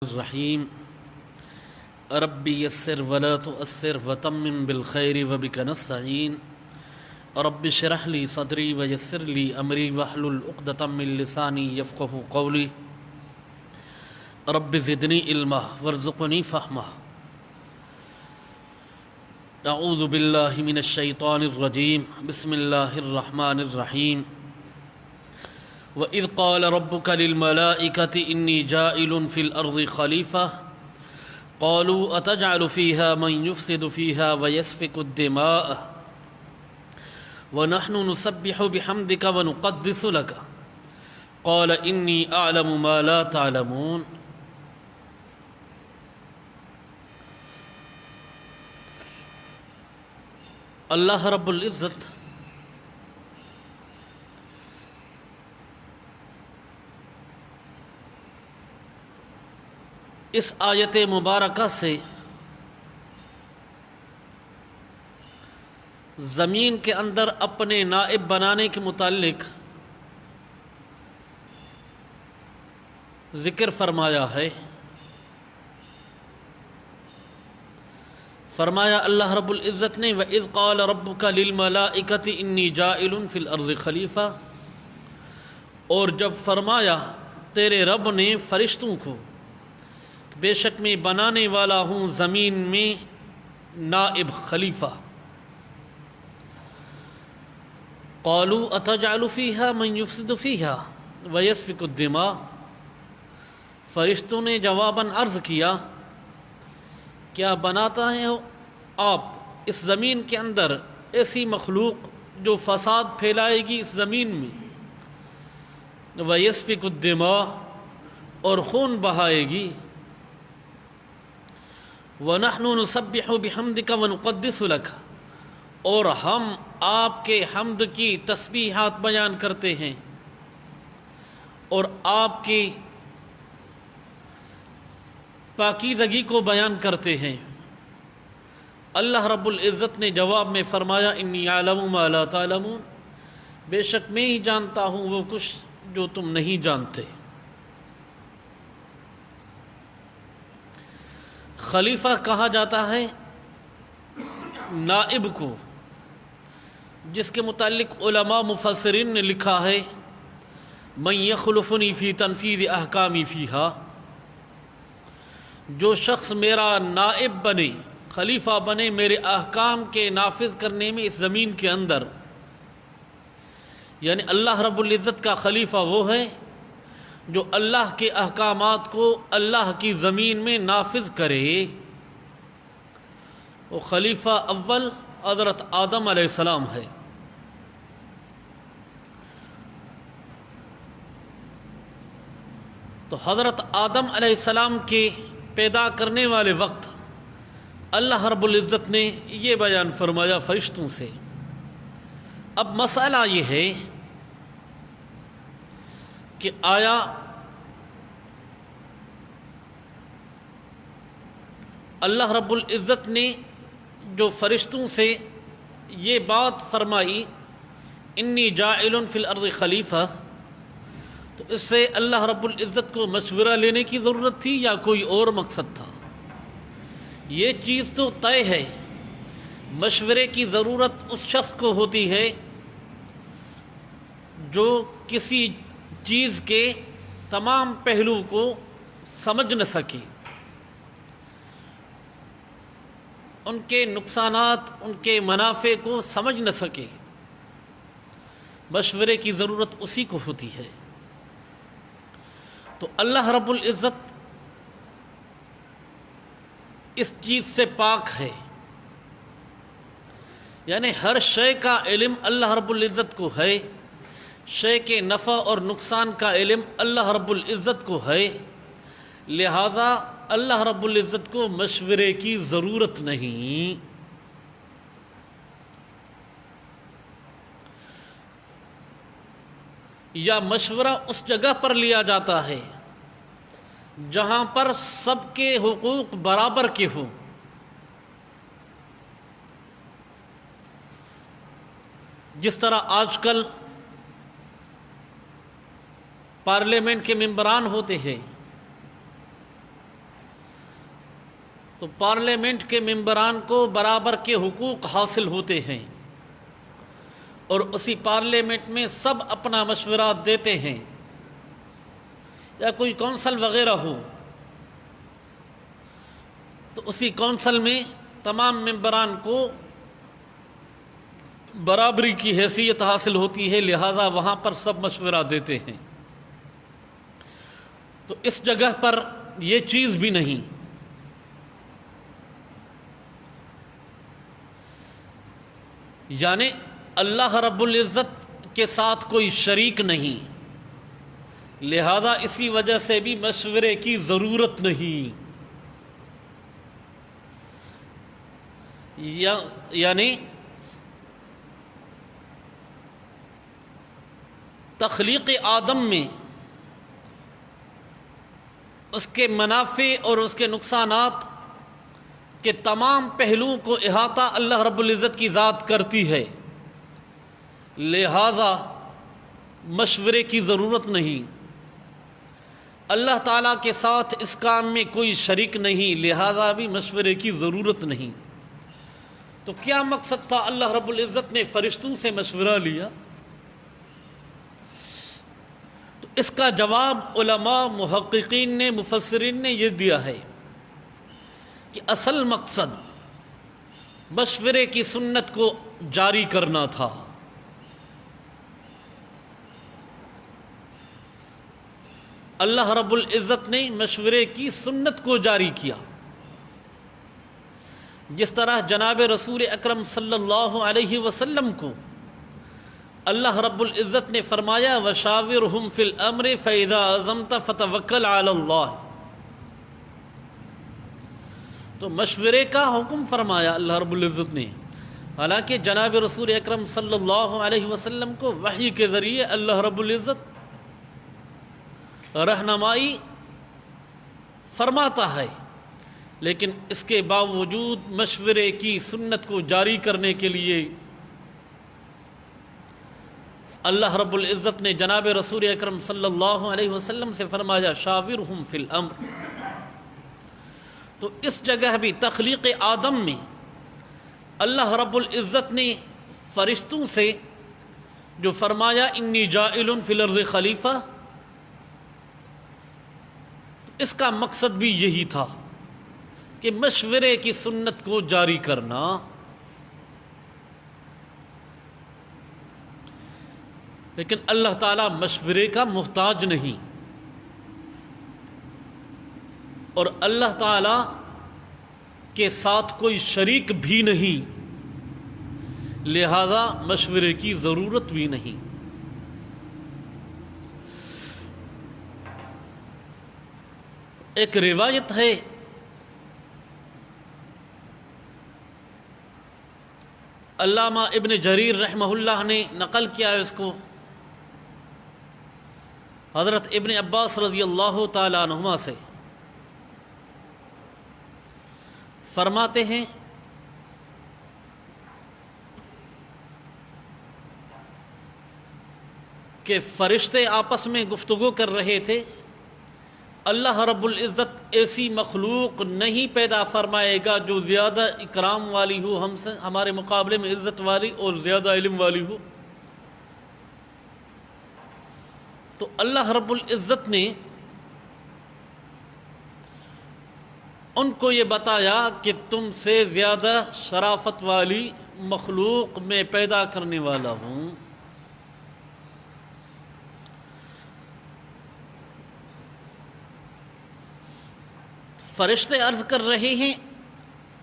الرحیم ربی یسر ولا تؤثر وتمم بالخیر وبک نستعین رب اشرح لی صدری ویسر لی امری واحلل عقدۃ من لسانی یفقهوا قولی رب زدنی علما وارزقنی فہما اعوذ باللہ من الشیطان الرجیم بسم اللہ الرحمن الرحیم وَإِذْ قَالَ رَبُّكَ لِلْمَلَائِكَةِ إِنِّي جَاعِلٌ فِي الْأَرْضِ خَلِيفَةً قَالُوا أَتَجْعَلُ فِيهَا مَنْ يُفْسِدُ فِيهَا وَيَسْفِكُ الدِّمَاءَ وَنَحْنُ نُسَبِّحُ بِحَمْدِكَ وَنُقَدِّسُ لَكَ قَالَ إِنِّي أَعْلَمُ مَا لَا تَعْلَمُونَ۔ اللہ رب العزت اس آیت مبارکہ سے زمین کے اندر اپنے نائب بنانے کے متعلق ذکر فرمایا ہے۔ فرمایا اللہ رب العزت نے وَإِذْ قَالَ رَبُّكَ لِلْمَلَائِكَةِ إِنِّي جَاعِلٌ فِي الْأَرْضِ خَلِيفَةً، اور جب فرمایا تیرے رب نے فرشتوں کو بے شک میں بنانے والا ہوں زمین میں نائب خلیفہ۔ قالوا اتجعل فيها من يفسد فيها ويسفك الدماء، فرشتوں نے جواباً عرض کیا کیا بناتا ہے آپ اس زمین کے اندر ایسی مخلوق جو فساد پھیلائے گی اس زمین میں، ویسفک الدماء اور خون بہائے گی، وَنَحْنُ نُسَبِّحُ بِحَمْدِكَ وَنُقَدِّسُ لَكَ، اور ہم آپ کے حمد کی تسبیحات بیان کرتے ہیں اور آپ کی پاکیزگی کو بیان کرتے ہیں۔ اللہ رب العزت نے جواب میں فرمایا انی اعلم ما لا تعلمون، بے شک میں ہی جانتا ہوں وہ کچھ جو تم نہیں جانتے۔ خلیفہ کہا جاتا ہے نائب کو، جس کے متعلق علماء مفسرین نے لکھا ہے من یخلفنی فی تنفیذ احکامی فیہا، جو شخص میرا نائب بنے، خلیفہ بنے میرے احکام کے نافذ کرنے میں اس زمین کے اندر، یعنی اللہ رب العزت کا خلیفہ وہ ہے جو اللہ کے احکامات کو اللہ کی زمین میں نافذ کرے۔ وہ خلیفہ اول حضرت آدم علیہ السلام ہے۔ تو حضرت آدم علیہ السلام کے پیدا کرنے والے وقت اللہ رب العزت نے یہ بیان فرمایا فرشتوں سے۔ اب مسئلہ یہ ہے کہ آیا اللہ رب العزت نے جو فرشتوں سے یہ بات فرمائی انی جاعل فی الارض خلیفہ، تو اس سے اللہ رب العزت کو مشورہ لینے کی ضرورت تھی یا کوئی اور مقصد تھا؟ یہ چیز تو طے ہے، مشورے کی ضرورت اس شخص کو ہوتی ہے جو کسی چیز کے تمام پہلو کو سمجھ نہ سکے، ان کے نقصانات ان کے منافع کو سمجھ نہ سکے، مشورے کی ضرورت اسی کو ہوتی ہے۔ تو اللہ رب العزت اس چیز سے پاک ہے، یعنی ہر شے کا علم اللہ رب العزت کو ہے، شے کے نفع اور نقصان کا علم اللہ رب العزت کو ہے، لہذا اللہ رب العزت کو مشورے کی ضرورت نہیں۔ یا مشورہ اس جگہ پر لیا جاتا ہے جہاں پر سب کے حقوق برابر کے ہوں۔ جس طرح آج کل پارلیمنٹ کے ممبران ہوتے ہیں، تو پارلیمنٹ کے ممبران کو برابر کے حقوق حاصل ہوتے ہیں، اور اسی پارلیمنٹ میں سب اپنا مشورہ دیتے ہیں، یا کوئی کونسل وغیرہ ہو تو اسی کونسل میں تمام ممبران کو برابری کی حیثیت حاصل ہوتی ہے، لہذا وہاں پر سب مشورہ دیتے ہیں۔ تو اس جگہ پر یہ چیز بھی نہیں۔ یعنی اللہ رب العزت کے ساتھ کوئی شریک نہیں، لہذا اسی وجہ سے بھی مشورے کی ضرورت نہیں۔ یعنی تخلیق آدم میں اس کے منافع اور اس کے نقصانات کے تمام پہلوؤں کو احاطہ اللہ رب العزت کی ذات کرتی ہے، لہذا مشورے کی ضرورت نہیں۔ اللہ تعالیٰ کے ساتھ اس کام میں کوئی شریک نہیں، لہذا بھی مشورے کی ضرورت نہیں۔ تو کیا مقصد تھا اللہ رب العزت نے فرشتوں سے مشورہ لیا؟ تو اس کا جواب علماء، محققین نے، مفسرین نے یہ دیا ہے کہ اصل مقصد مشورے کی سنت کو جاری کرنا تھا۔ اللہ رب العزت نے مشورے کی سنت کو جاری کیا، جس طرح جناب رسول اکرم صلی اللہ علیہ وسلم کو اللہ رب العزت نے فرمایا وَشَاوِرْهُمْ فِي الْأَمْرِ فَإِذَا عَزَمْتَ فَتَوَكَّلْ عَلَى اللَّهِ۔ تو مشورے کا حکم فرمایا اللہ رب العزت نے، حالانکہ جناب رسول اکرم صلی اللہ علیہ وسلم کو وحی کے ذریعے اللہ رب العزت رہنمائی فرماتا ہے، لیکن اس کے باوجود مشورے کی سنت کو جاری کرنے کے لیے اللہ رب العزت نے جناب رسول اکرم صلی اللہ علیہ وسلم سے فرمایا شاورہم فی الامر۔ تو اس جگہ بھی تخلیق آدم میں اللہ رب العزت نے فرشتوں سے جو فرمایا انی جاعل فی الارض خلیفہ، اس کا مقصد بھی یہی تھا کہ مشورے کی سنت کو جاری کرنا۔ لیکن اللہ تعالیٰ مشورے کا محتاج نہیں، اور اللہ تعالیٰ کے ساتھ کوئی شریک بھی نہیں، لہذا مشورے کی ضرورت بھی نہیں۔ ایک روایت ہے علامہ ابن جریر رحمہ اللہ نے نقل کیا ہے اس کو، حضرت ابن عباس رضی اللہ تعالیٰ عنہما سے، فرماتے ہیں کہ فرشتے آپس میں گفتگو کر رہے تھے، اللہ رب العزت ایسی مخلوق نہیں پیدا فرمائے گا جو زیادہ اکرام والی ہو، ہم سے ہمارے مقابلے میں عزت والی اور زیادہ علم والی ہو۔ تو اللہ رب العزت نے ان کو یہ بتایا کہ تم سے زیادہ شرافت والی مخلوق میں پیدا کرنے والا ہوں۔ فرشتے عرض کر رہے ہیں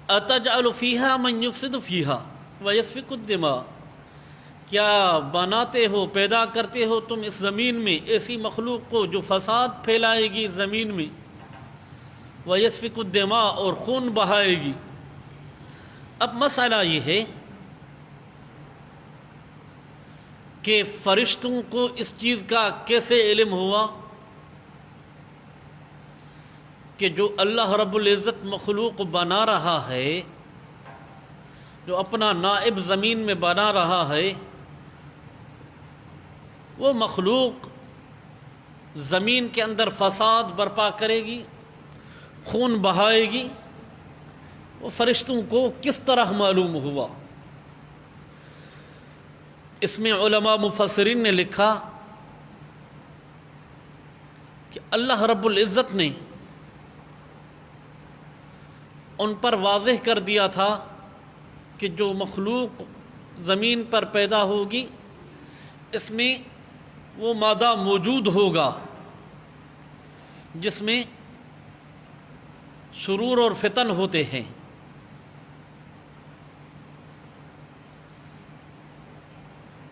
اتجعل فیہا من یفسد فیہا ویسفک الدماء، کیا بناتے ہو، پیدا کرتے ہو تم اس زمین میں ایسی مخلوق کو جو فساد پھیلائے گی زمین میں، ویسفک الدماء اور خون بہائے گی۔ اب مسئلہ یہ ہے کہ فرشتوں کو اس چیز کا کیسے علم ہوا کہ جو اللہ رب العزت مخلوق بنا رہا ہے، جو اپنا نائب زمین میں بنا رہا ہے، وہ مخلوق زمین کے اندر فساد برپا کرے گی، خون بہائے گی، وہ فرشتوں کو کس طرح معلوم ہوا؟ اس میں علماء مفسرین نے لکھا کہ اللہ رب العزت نے ان پر واضح کر دیا تھا کہ جو مخلوق زمین پر پیدا ہوگی اس میں وہ مادہ موجود ہوگا جس میں شرور اور فتن ہوتے ہیں۔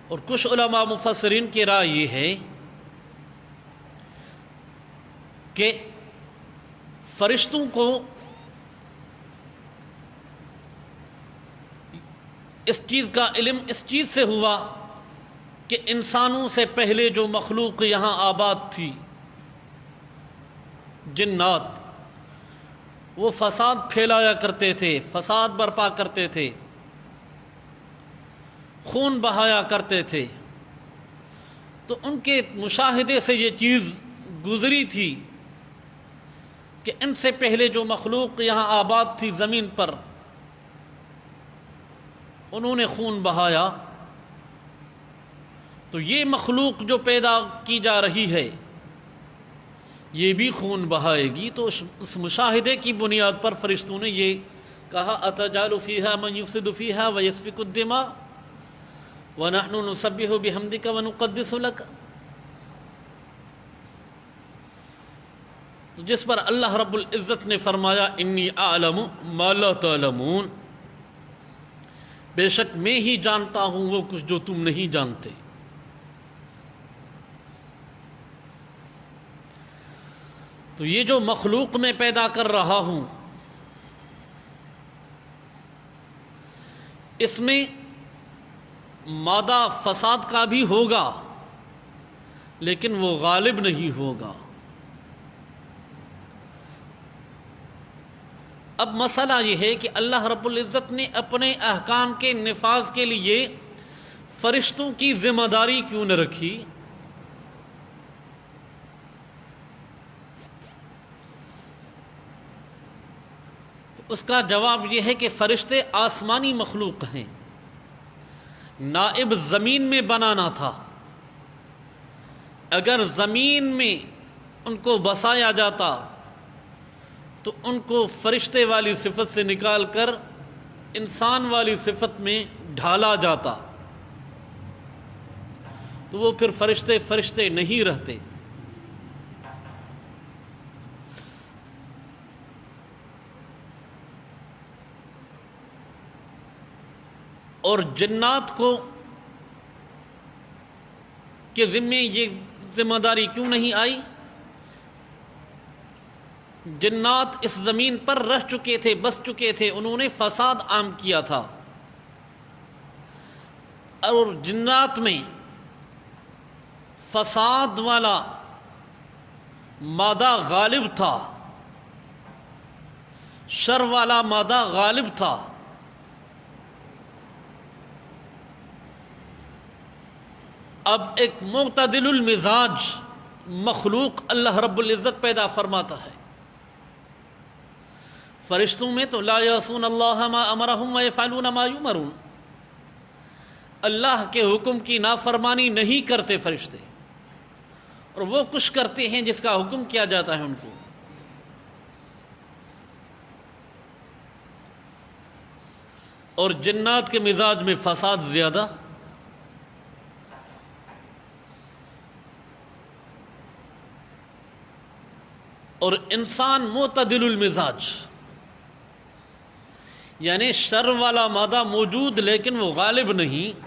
اور کچھ علماء مفسرین کی رائے یہ ہے کہ فرشتوں کو اس چیز کا علم اس چیز سے ہوا کہ انسانوں سے پہلے جو مخلوق یہاں آباد تھی، جنات، وہ فساد پھیلایا کرتے تھے، فساد برپا کرتے تھے، خون بہایا کرتے تھے۔ تو ان کے مشاہدے سے یہ چیز گزری تھی کہ ان سے پہلے جو مخلوق یہاں آباد تھی زمین پر، انہوں نے خون بہایا، تو یہ مخلوق جو پیدا کی جا رہی ہے یہ بھی خون بہائے گی۔ تو اس مشاہدے کی بنیاد پر فرشتوں نے یہ کہا اتجعل فیہا من یفسد فیہا ویسفک الدماء وَنَحْنُ نُسَبِّحُ بِحَمْدِكَ وَنُقَدِّسُ لَكَ۔ تو جس پر اللہ رب العزت نے فرمایا انی اعلم ما لا تعلمون، بے شک میں ہی جانتا ہوں وہ کچھ جو تم نہیں جانتے۔ تو یہ جو مخلوق میں پیدا کر رہا ہوں اس میں مادہ فساد کا بھی ہوگا لیکن وہ غالب نہیں ہوگا۔ اب مسئلہ یہ ہے کہ اللہ رب العزت نے اپنے احکام کے نفاذ کے لیے فرشتوں کی ذمہ داری کیوں نہ رکھی؟ اس کا جواب یہ ہے کہ فرشتے آسمانی مخلوق ہیں، نائب زمین میں بنانا تھا۔ اگر زمین میں ان کو بسایا جاتا تو ان کو فرشتے والی صفت سے نکال کر انسان والی صفت میں ڈھالا جاتا، تو وہ پھر فرشتے فرشتے نہیں رہتے۔ اور جنات کو کہ ذمے یہ ذمہ داری کیوں نہیں آئی؟ جنات اس زمین پر رہ چکے تھے، بس چکے تھے، انہوں نے فساد عام کیا تھا، اور جنات میں فساد والا مادہ غالب تھا، شر والا مادہ غالب تھا۔ اب ایک معتدل المزاج مخلوق اللہ رب العزت پیدا فرماتا ہے۔ فرشتوں میں تو لا یعصون اللہ ما امرہم ویفعلون ما یؤمرون، اللہ کے حکم کی نافرمانی نہیں کرتے فرشتے، اور وہ کچھ کرتے ہیں جس کا حکم کیا جاتا ہے ان کو۔ اور جنات کے مزاج میں فساد زیادہ، اور انسان معتدل المزاج، یعنی شر والا مادہ موجود لیکن وہ غالب نہیں۔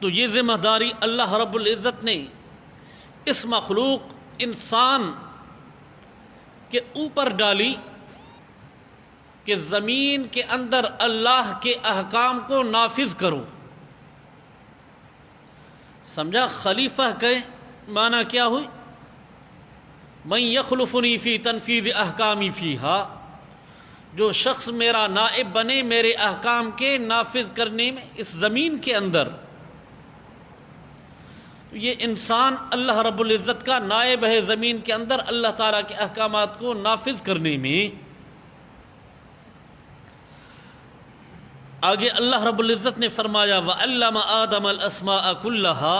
تو یہ ذمہ داری اللہ رب العزت نے اس مخلوق انسان کے اوپر ڈالی کہ زمین کے اندر اللہ کے احکام کو نافذ کرو۔ سمجھا؟ خلیفہ کے معنی کیا ہوئی؟ من یخلفنی فی تنفیذ احکامی فیہا، جو شخص میرا نائب بنے میرے احکام کے نافذ کرنے میں اس زمین کے اندر۔ یہ انسان اللہ رب العزت کا نائب ہے زمین کے اندر، اللہ تعالیٰ کے احکامات کو نافذ کرنے میں۔ آگے اللہ رب العزت نے فرمایا وَعَلَّمَ آدَمَ الْأَسْمَاءَ كُلَّهَا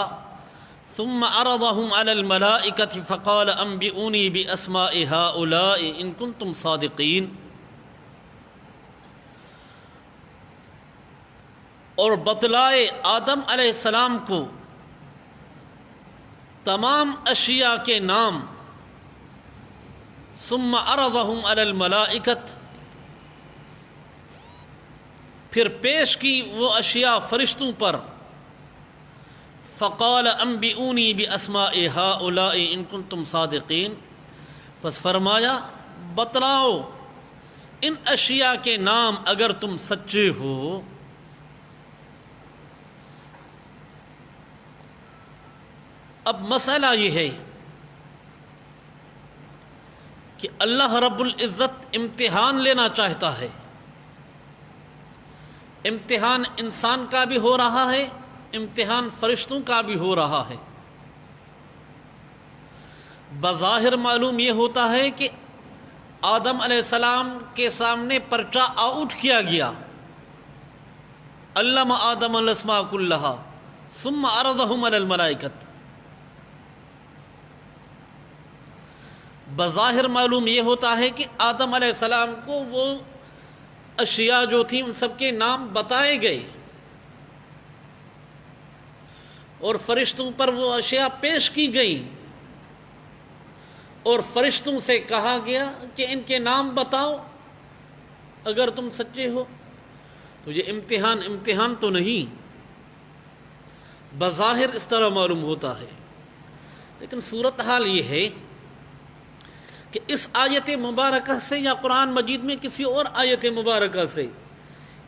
ثم عرضهم على الملائكة فقال انبئوني بأسماء هؤلاء إن كنتم صادقين. اور بتلائے آدم علیہ السلام کو تمام اشیاء کے نام. ثم عرضهم على الملائكة پھر پیش کی وہ اشیاء فرشتوں پر. فقال انبئونی باسماء هؤلاء ان کنتم صادقین. پس فرمایا بتلاؤ ان اشیاء کے نام اگر تم سچے ہو. اب مسئلہ یہ ہے کہ اللہ رب العزت امتحان لینا چاہتا ہے. امتحان انسان کا بھی ہو رہا ہے، امتحان فرشتوں کا بھی ہو رہا ہے. بظاہر معلوم یہ ہوتا ہے کہ آدم علیہ السلام کے سامنے پرچہ آؤٹ کیا گیا. علم آدم الاسماء کلھا ثم عرضهم علی الملائکۃ. بظاہر معلوم یہ ہوتا ہے کہ آدم علیہ السلام کو وہ اشیاء جو تھیں ان سب کے نام بتائے گئے اور فرشتوں پر وہ اشیاء پیش کی گئیں اور فرشتوں سے کہا گیا کہ ان کے نام بتاؤ اگر تم سچے ہو. تو یہ امتحان تو نہیں، بظاہر اس طرح معلوم ہوتا ہے. لیکن صورتحال یہ ہے کہ اس آیت مبارکہ سے یا قرآن مجید میں کسی اور آیت مبارکہ سے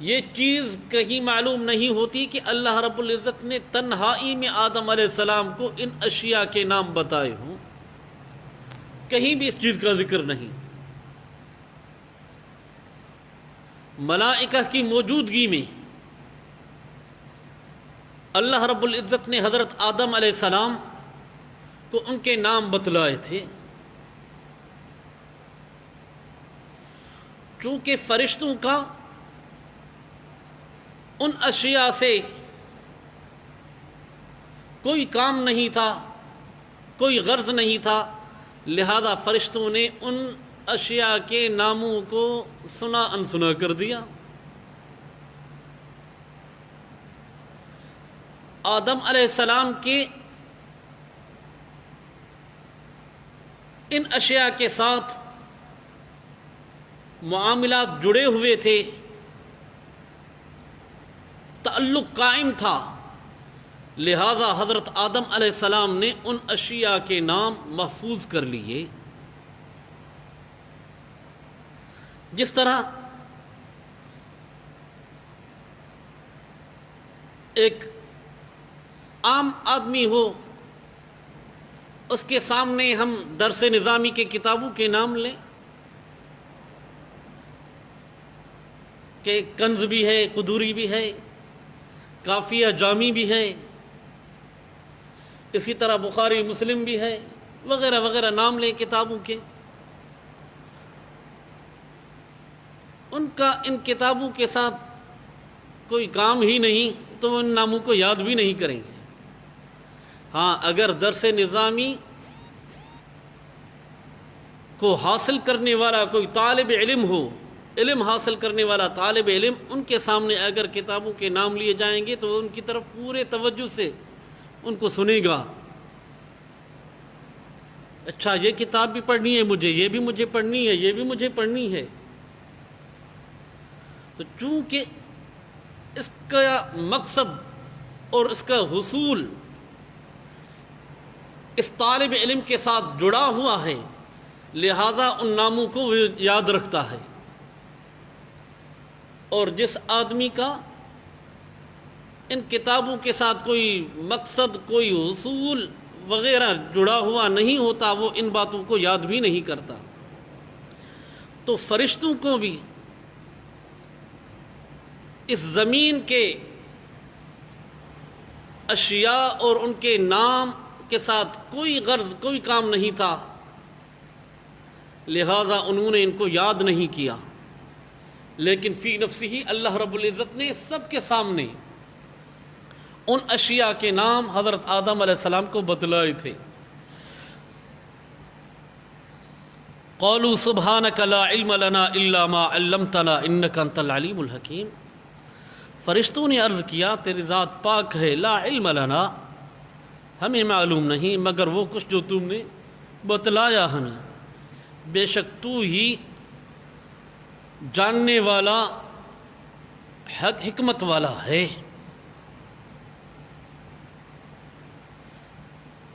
یہ چیز کہیں معلوم نہیں ہوتی کہ اللہ رب العزت نے تنہائی میں آدم علیہ السلام کو ان اشیاء کے نام بتائے ہوں. کہیں بھی اس چیز کا ذکر نہیں. ملائکہ کی موجودگی میں اللہ رب العزت نے حضرت آدم علیہ السلام کو ان کے نام بتلائے تھے. چونکہ فرشتوں کا ان اشیاء سے کوئی کام نہیں تھا، کوئی غرض نہیں تھا، لہذا فرشتوں نے ان اشیاء کے ناموں کو سنا انسنا کر دیا. آدم علیہ السلام کے ان اشیاء کے ساتھ معاملات جڑے ہوئے تھے، تعلق قائم تھا، لہذا حضرت آدم علیہ السلام نے ان اشیاء کے نام محفوظ کر لیے. جس طرح ایک عام آدمی ہو، اس کے سامنے ہم درس نظامی کے کتابوں کے نام لیں کہ کنز بھی ہے، قدوری بھی ہے، کافیہ جامی بھی ہے، اسی طرح بخاری مسلم بھی ہے، وغیرہ وغیرہ نام لیں کتابوں کے. ان کا ان کتابوں کے ساتھ کوئی کام ہی نہیں تو ان ناموں کو یاد بھی نہیں کریں گے. ہاں اگر درس نظامی کو حاصل کرنے والا کوئی طالب علم ہو، علم حاصل کرنے والا طالب علم، ان کے سامنے اگر کتابوں کے نام لیے جائیں گے تو ان کی طرف پورے توجہ سے ان کو سنے گا. اچھا یہ کتاب بھی پڑھنی ہے مجھے، یہ بھی مجھے پڑھنی ہے، یہ بھی مجھے پڑھنی ہے. تو چونکہ اس کا مقصد اور اس کا حصول اس طالب علم کے ساتھ جڑا ہوا ہے، لہذا ان ناموں کو وہ یاد رکھتا ہے. اور جس آدمی کا ان کتابوں کے ساتھ کوئی مقصد، کوئی حصول وغیرہ جڑا ہوا نہیں ہوتا، وہ ان باتوں کو یاد بھی نہیں کرتا. تو فرشتوں کو بھی اس زمین کے اشیاء اور ان کے نام کے ساتھ کوئی غرض، کوئی کام نہیں تھا، لہذا انہوں نے ان کو یاد نہیں کیا. لیکن فی نفسہ اللہ رب العزت نے سب کے سامنے ان اشیاء کے نام حضرت آدم علیہ السلام کو بتلائے تھے. قالوا سبحانک لا علم لنا الا ما علمتنا انک انت العلیم الحکیم. فرشتوں نے عرض کیا تیری ذات پاک ہے، لا علم لنا، ہمیں معلوم نہیں مگر وہ کچھ جو تم نے بتلایا ہمیں، بے شک تو ہی جاننے والا حکمت والا ہے.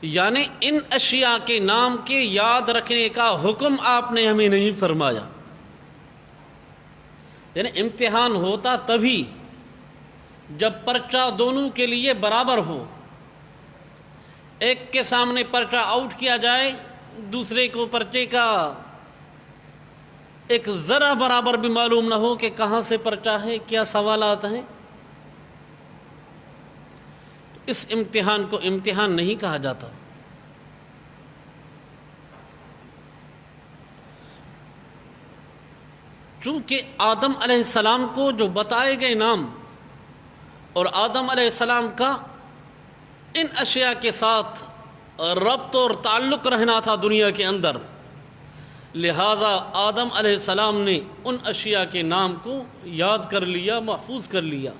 یعنی ان اشیاء کے نام کے یاد رکھنے کا حکم آپ نے ہمیں نہیں فرمایا. یعنی امتحان ہوتا تبھی جب پرچہ دونوں کے لیے برابر ہو. ایک کے سامنے پرچہ آؤٹ کیا جائے، دوسرے کو پرچے کا ایک ذرا برابر بھی معلوم نہ ہو کہ کہاں سے پرچہ ہے، کیا سوالات ہیں. اس امتحان کو امتحان نہیں کہا جاتا. چونکہ آدم علیہ السلام کو جو بتائے گئے نام اور آدم علیہ السلام کا ان اشیاء کے ساتھ ربط اور تعلق رہنا تھا دنیا کے اندر، لہذا آدم علیہ السلام نے ان اشیاء کے نام کو یاد کر لیا، محفوظ کر لیا.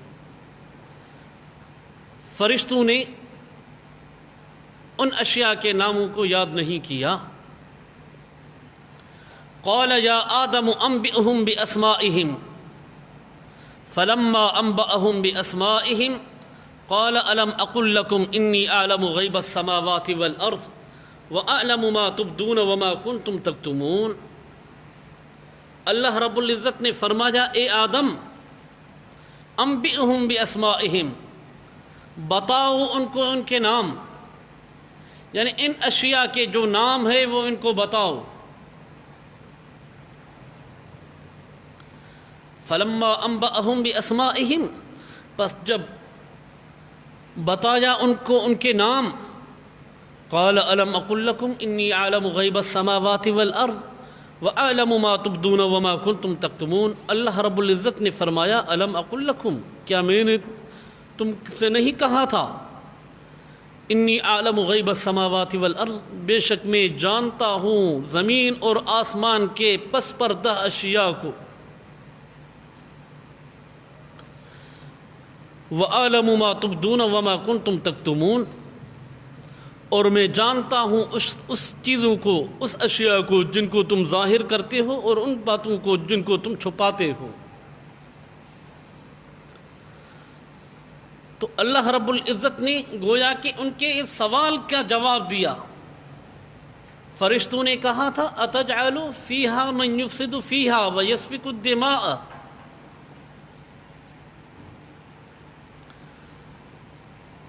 فرشتوں نے ان اشیاء کے ناموں کو یاد نہیں کیا. قال یا آدم انبئهم باسمائهم فلما انبأهم باسمائهم قال الم اقل لكم انی اعلم غیب السماوات والارض واعلم ما تبدون وما کنتم تکتمون. اللہ رب العزت نے فرمایا اے آدم انبئهم باسمائهم، بتاؤ ان کو ان کے نام، یعنی ان اشیاء کے جو نام ہے وہ ان کو بتاؤ. فلما انبأهم باسمائهم، پس جب بتایا ان کو ان کے نام، قال الم اقل لكم انی اعلم غیب السماوات والارض واعلم ما تبدون وما کنتم تکتمون. اللہ رب العزت نے فرمایا الم اقل لكم، کیا میں نے تم سے نہیں کہا تھا انی اعلم غیب السماوات والارض، بے شک میں جانتا ہوں زمین اور آسمان کے پس پردہ اشیاء کو. وَأَعْلَمُ مَا تُبْدُونَ وَمَا كُنْتُمْ تَكْتُمُونَ، اور میں جانتا ہوں اس چیزوں کو، اس اشیاء کو جن کو تم ظاہر کرتے ہو اور ان باتوں کو جن کو تم چھپاتے ہو. تو اللہ رب العزت نے گویا کہ ان کے اس سوال کا جواب دیا. فرشتوں نے کہا تھا اَتَجْعَلُ فِيهَا مَنْ يُفْسِدُ فِيهَا وَيَسْفِكُ الدِّمَاءَ،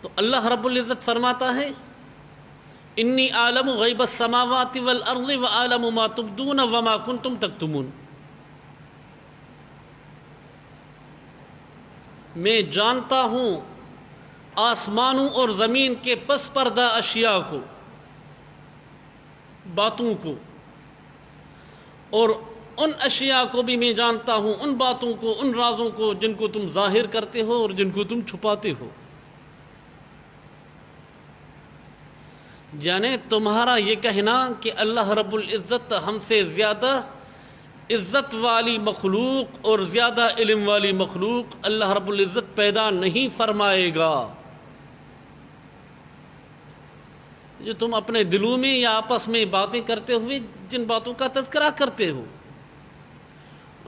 تو اللہ رب العزت فرماتا ہے انی اعلم غیب السماوات والارض واعلم ما تبدون وما کنتم تکتمون. میں جانتا ہوں آسمانوں اور زمین کے پس پردہ اشیاء کو، باتوں کو، اور ان اشیاء کو بھی میں جانتا ہوں، ان باتوں کو، ان رازوں کو جن کو تم ظاہر کرتے ہو اور جن کو تم چھپاتے ہو. یعنی تمہارا یہ کہنا کہ اللہ رب العزت ہم سے زیادہ عزت والی مخلوق اور زیادہ علم والی مخلوق اللہ رب العزت پیدا نہیں فرمائے گا، جو تم اپنے دلوں میں یا آپس میں باتیں کرتے ہوئے جن باتوں کا تذکرہ کرتے ہو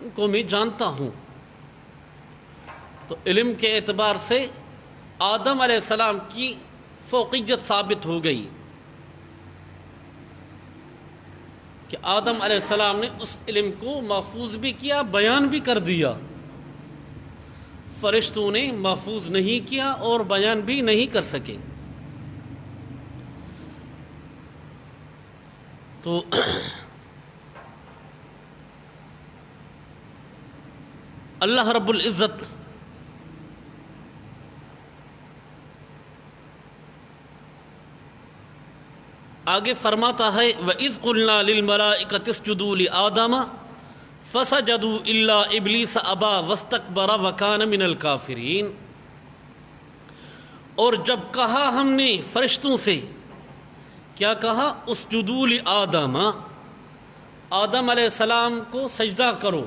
ان کو میں جانتا ہوں. تو علم کے اعتبار سے آدم علیہ السلام کی فوقیت ثابت ہو گئی کہ آدم علیہ السلام نے اس علم کو محفوظ بھی کیا، بیان بھی کر دیا. فرشتوں نے محفوظ نہیں کیا اور بیان بھی نہیں کر سکے. تو اللہ رب العزت آگے فرماتا ہے وَإِذْ قُلْنَا لِلْمَلَائِكَةِ اسْجُدُوا لِآدَمَ فسجدوا الا ابلیس ابا واستکبر وکان من الکافرین۔ اور جب کہا ہم نے فرشتوں سے، کیا کہا؟ اسجدوا لآدم، آدم علیہ السلام کو سجدہ کرو۔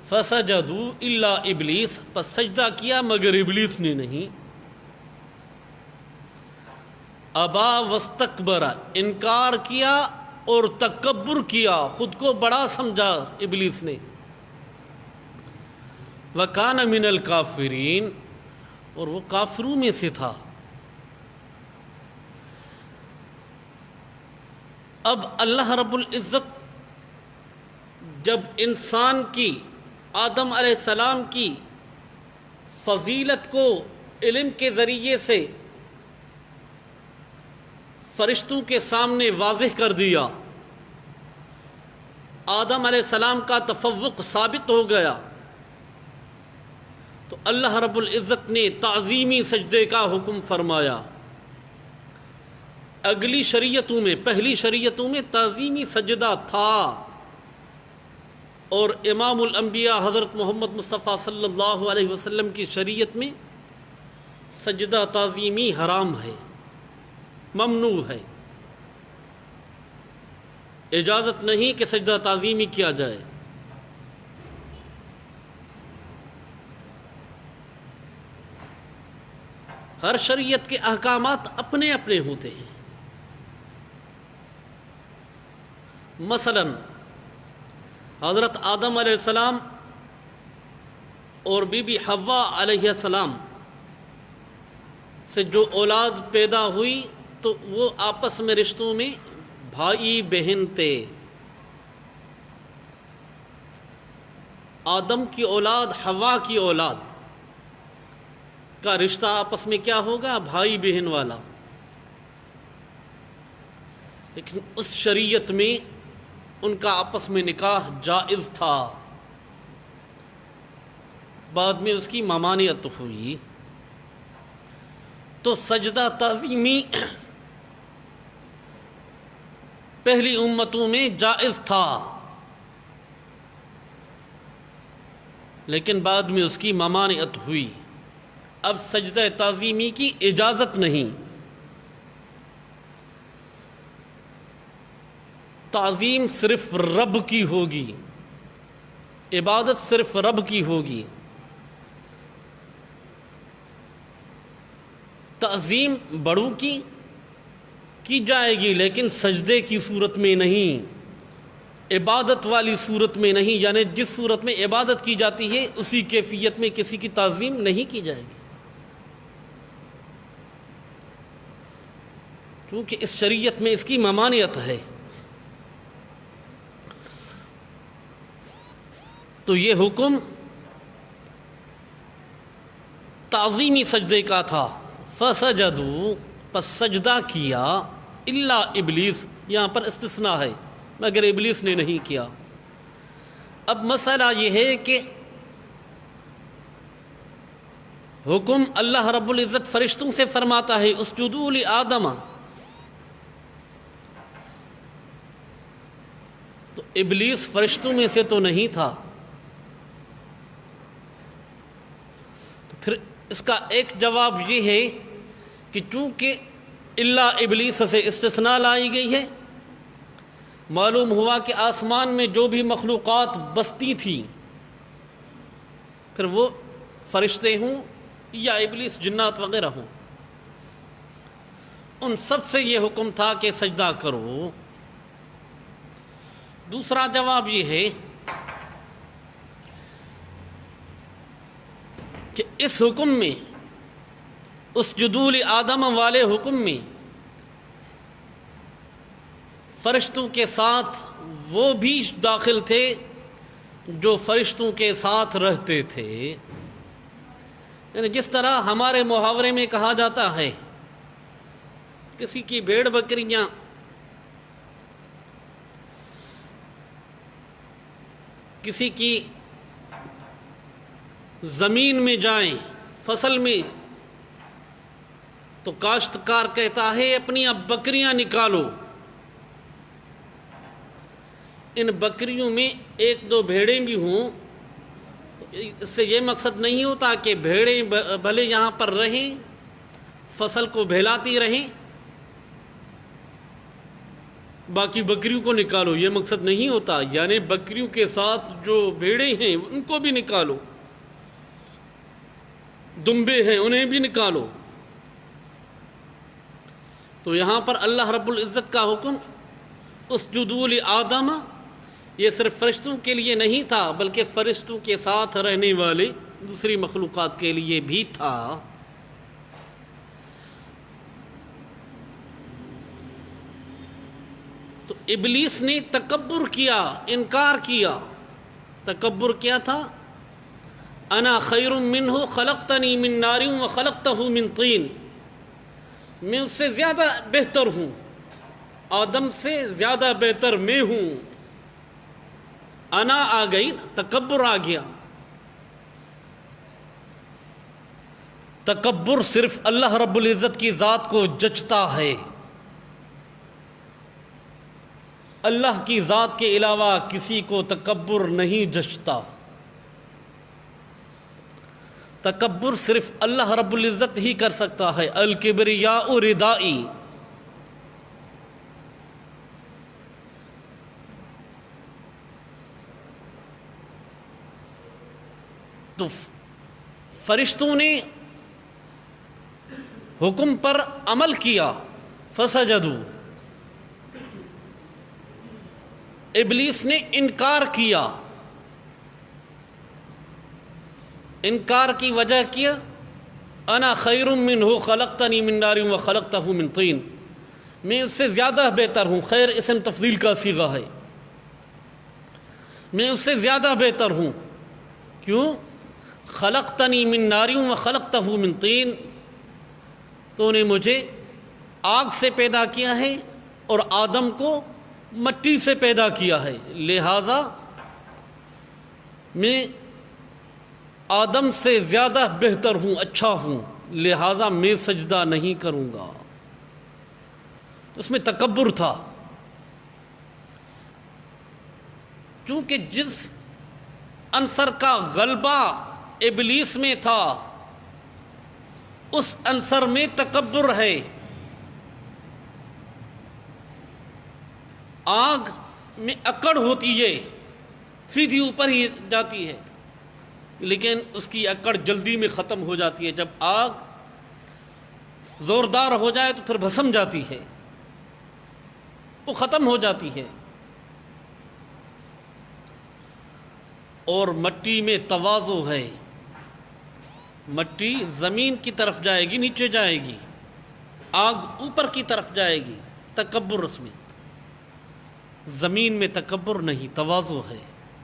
فسجدوا الا ابلیس، پس سجدہ کیا مگر ابلیس نے نہیں۔ ابا واستکبر، انکار کیا اور تکبر کیا، خود کو بڑا سمجھا ابلیس نے۔ وکان من الکافرین، اور وہ کافروں میں سے تھا۔ اب اللہ رب العزت جب انسان کی، آدم علیہ السلام کی فضیلت کو علم کے ذریعے سے فرشتوں کے سامنے واضح کر دیا، آدم علیہ السلام کا تفوق ثابت ہو گیا، تو اللہ رب العزت نے تعظیمی سجدے کا حکم فرمایا۔ اگلی شریعتوں میں، پہلی شریعتوں میں تعظیمی سجدہ تھا، اور امام الانبیاء حضرت محمد مصطفیٰ صلی اللہ علیہ وسلم کی شریعت میں سجدہ تعظیمی حرام ہے، ممنوع ہے، اجازت نہیں کہ سجدہ تعظیمی کیا جائے۔ ہر شریعت کے احکامات اپنے اپنے ہوتے ہیں۔ مثلا حضرت آدم علیہ السلام اور بی بی حوا علیہ السلام سے جو اولاد پیدا ہوئی تو وہ آپس میں رشتوں میں بھائی بہن تھے۔ آدم کی اولاد حوا کی اولاد کا رشتہ آپس میں کیا ہوگا؟ بھائی بہن والا۔ لیکن اس شریعت میں ان کا آپس میں نکاح جائز تھا، بعد میں اس کی ممانعت ہوئی۔ تو سجدہ تعظیمی پہلی امتوں میں جائز تھا، لیکن بعد میں اس کی ممانعت ہوئی۔ اب سجدہ تعظیمی کی اجازت نہیں، تعظیم صرف رب کی ہوگی، عبادت صرف رب کی ہوگی۔ تعظیم بڑوں کی جائے گی، لیکن سجدے کی صورت میں نہیں، عبادت والی صورت میں نہیں، یعنی جس صورت میں عبادت کی جاتی ہے اسی کیفیت میں کسی کی تعظیم نہیں کی جائے گی، کیونکہ اس شریعت میں اس کی ممانعت ہے۔ تو یہ حکم تعظیمی سجدے کا تھا۔ فسجدوا، پس سجدہ کیا، الا ابلیس، یہاں پر استثناء ہے، مگر ابلیس نے نہیں کیا۔ اب مسئلہ یہ ہے کہ حکم اللہ رب العزت فرشتوں سے فرماتا ہے اسجدوا لآدم، تو ابلیس فرشتوں میں سے تو نہیں تھا، پھر اس کا ایک جواب یہ ہے کہ چونکہ الا ابلیس سے استثناء لائی گئی ہے، معلوم ہوا کہ آسمان میں جو بھی مخلوقات بستی تھی، پھر وہ فرشتے ہوں یا ابلیس جنات وغیرہ ہوں، ان سب سے یہ حکم تھا کہ سجدہ کرو۔ دوسرا جواب یہ ہے کہ اس حکم میں، اسجدوا لآدم والے حکم میں، فرشتوں کے ساتھ وہ بھی داخل تھے جو فرشتوں کے ساتھ رہتے تھے۔ یعنی جس طرح ہمارے محاورے میں کہا جاتا ہے کسی کی بھیڑ بکریاں کسی کی زمین میں جائیں فصل میں، تو کاشتکار کہتا ہے اپنی اب بکریاں نکالو، ان بکریوں میں ایک دو بھیڑیں بھی ہوں، اس سے یہ مقصد نہیں ہوتا کہ بھیڑیں بھلے یہاں پر رہیں، فصل کو بہلاتی رہیں، باقی بکریوں کو نکالو، یہ مقصد نہیں ہوتا. یعنی بکریوں کے ساتھ جو بھیڑیں ہیں ان کو بھی نکالو، دمبے ہیں انہیں بھی نکالو. تو یہاں پر اللہ رب العزت کا حکم اسجدوا لآدم یہ صرف فرشتوں کے لیے نہیں تھا، بلکہ فرشتوں کے ساتھ رہنے والے دوسری مخلوقات کے لیے بھی تھا. تو ابلیس نے تکبر کیا، انکار کیا. تکبر کیا تھا؟ انا خیر منہ خلقتنی من نار وخلقتہ من طین، میں اس سے زیادہ بہتر ہوں، آدم سے زیادہ بہتر میں ہوں. انا آ گئی، تکبر آ گیا. تکبر صرف اللہ رب العزت کی ذات کو جچتا ہے، اللہ کی ذات کے علاوہ کسی کو تکبر نہیں جچتا. تکبر صرف اللہ رب العزت ہی کر سکتا ہے. الکبریاء ردائی. تو فرشتوں نے حکم پر عمل کیا، فسجدوا. ابلیس نے انکار کیا. انکار کی وجہ کیا؟ انا خیر منہ خلقتنی من نار وخلقتہ من طین، میں اس سے زیادہ بہتر ہوں. خیر اسم تفضیل کا صیغہ ہے، میں اس سے زیادہ بہتر ہوں. کیوں؟ خلقتنی من نار وخلقتہ من طین، تو نے مجھے آگ سے پیدا کیا ہے اور آدم کو مٹی سے پیدا کیا ہے، لہذا میں آدم سے زیادہ بہتر ہوں، اچھا ہوں، لہذا میں سجدہ نہیں کروں گا. اس میں تکبر تھا. چونکہ جس عنصر کا غلبہ ابلیس میں تھا اس عنصر میں تکبر ہے. آگ میں اکڑ ہوتی ہے، سیدھی اوپر ہی جاتی ہے، لیکن اس کی اکڑ جلدی میں ختم ہو جاتی ہے. جب آگ زوردار ہو جائے تو پھر بھسم جاتی ہے، وہ ختم ہو جاتی ہے. اور مٹی میں تواضع ہے. مٹی زمین کی طرف جائے گی، نیچے جائے گی، آگ اوپر کی طرف جائے گی. تکبر اس میں. زمین میں تکبر نہیں، تواضع ہے.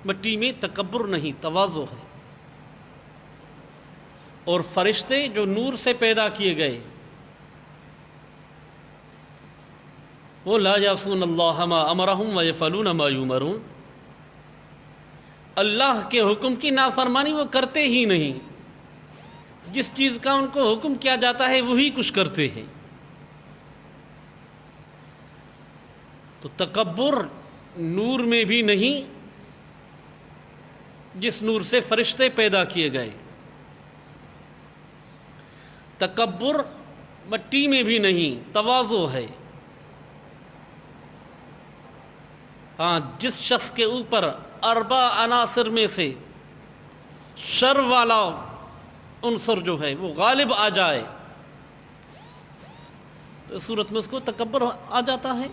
مٹی میں تکبر نہیں، تواضع ہے. اور فرشتے جو نور سے پیدا کیے گئے، وہ لا یعصون اللہ ما امرہم ویفعلون ما یؤمرون، اللہ کے حکم کی نافرمانی وہ کرتے ہی نہیں. جس چیز کا ان کو حکم کیا جاتا ہے وہی کچھ کرتے ہیں. تو تکبر نور میں بھی نہیں جس نور سے فرشتے پیدا کیے گئے. تکبر مٹی میں بھی نہیں، تواضع ہے. ہاں، جس شخص کے اوپر اربع عناصر میں سے شر والا عنصر جو ہے وہ غالب آ جائے تو اس صورت میں اس کو تکبر آ جاتا ہے.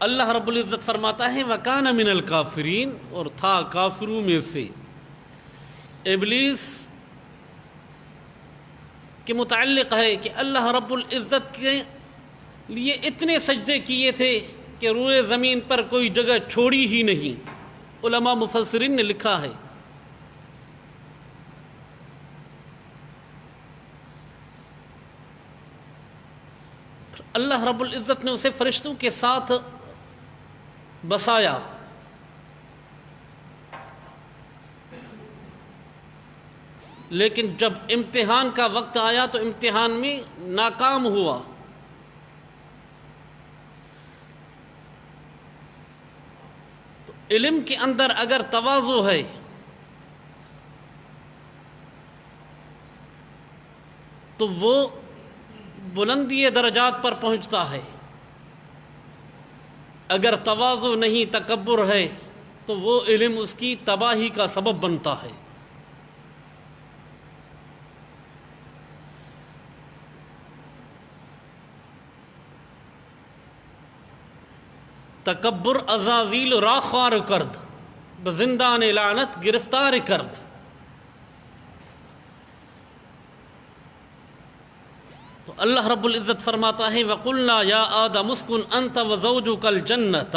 اللہ رب العزت فرماتا ہے وَكَانَ مِنَ الْكَافِرِينَ، اور تھا کافروں میں سے. ابلیس کے متعلق ہے کہ اللہ رب العزت کے لیے اتنے سجدے کیے تھے کہ روئے زمین پر کوئی جگہ چھوڑی ہی نہیں. علماء مفسرین نے لکھا ہے اللہ رب العزت نے اسے فرشتوں کے ساتھ بسایا. لیکن جب امتحان کا وقت آیا تو امتحان میں ناکام ہوا. علم کے اندر اگر تواضع ہے تو وہ بلندی درجات پر پہنچتا ہے، اگر تواضع نہیں، تکبر ہے، تو وہ علم اس کی تباہی کا سبب بنتا ہے۔ تکبر عزازیل را خوار کرد، بزندان لعنت گرفتار کرد۔ تو اللہ رب العزت فرماتا ہے وَقُلْنَا يَا آدَمُ اسْكُنْ أَنْتَ وَزَوْجُكَ الْجَنَّةَ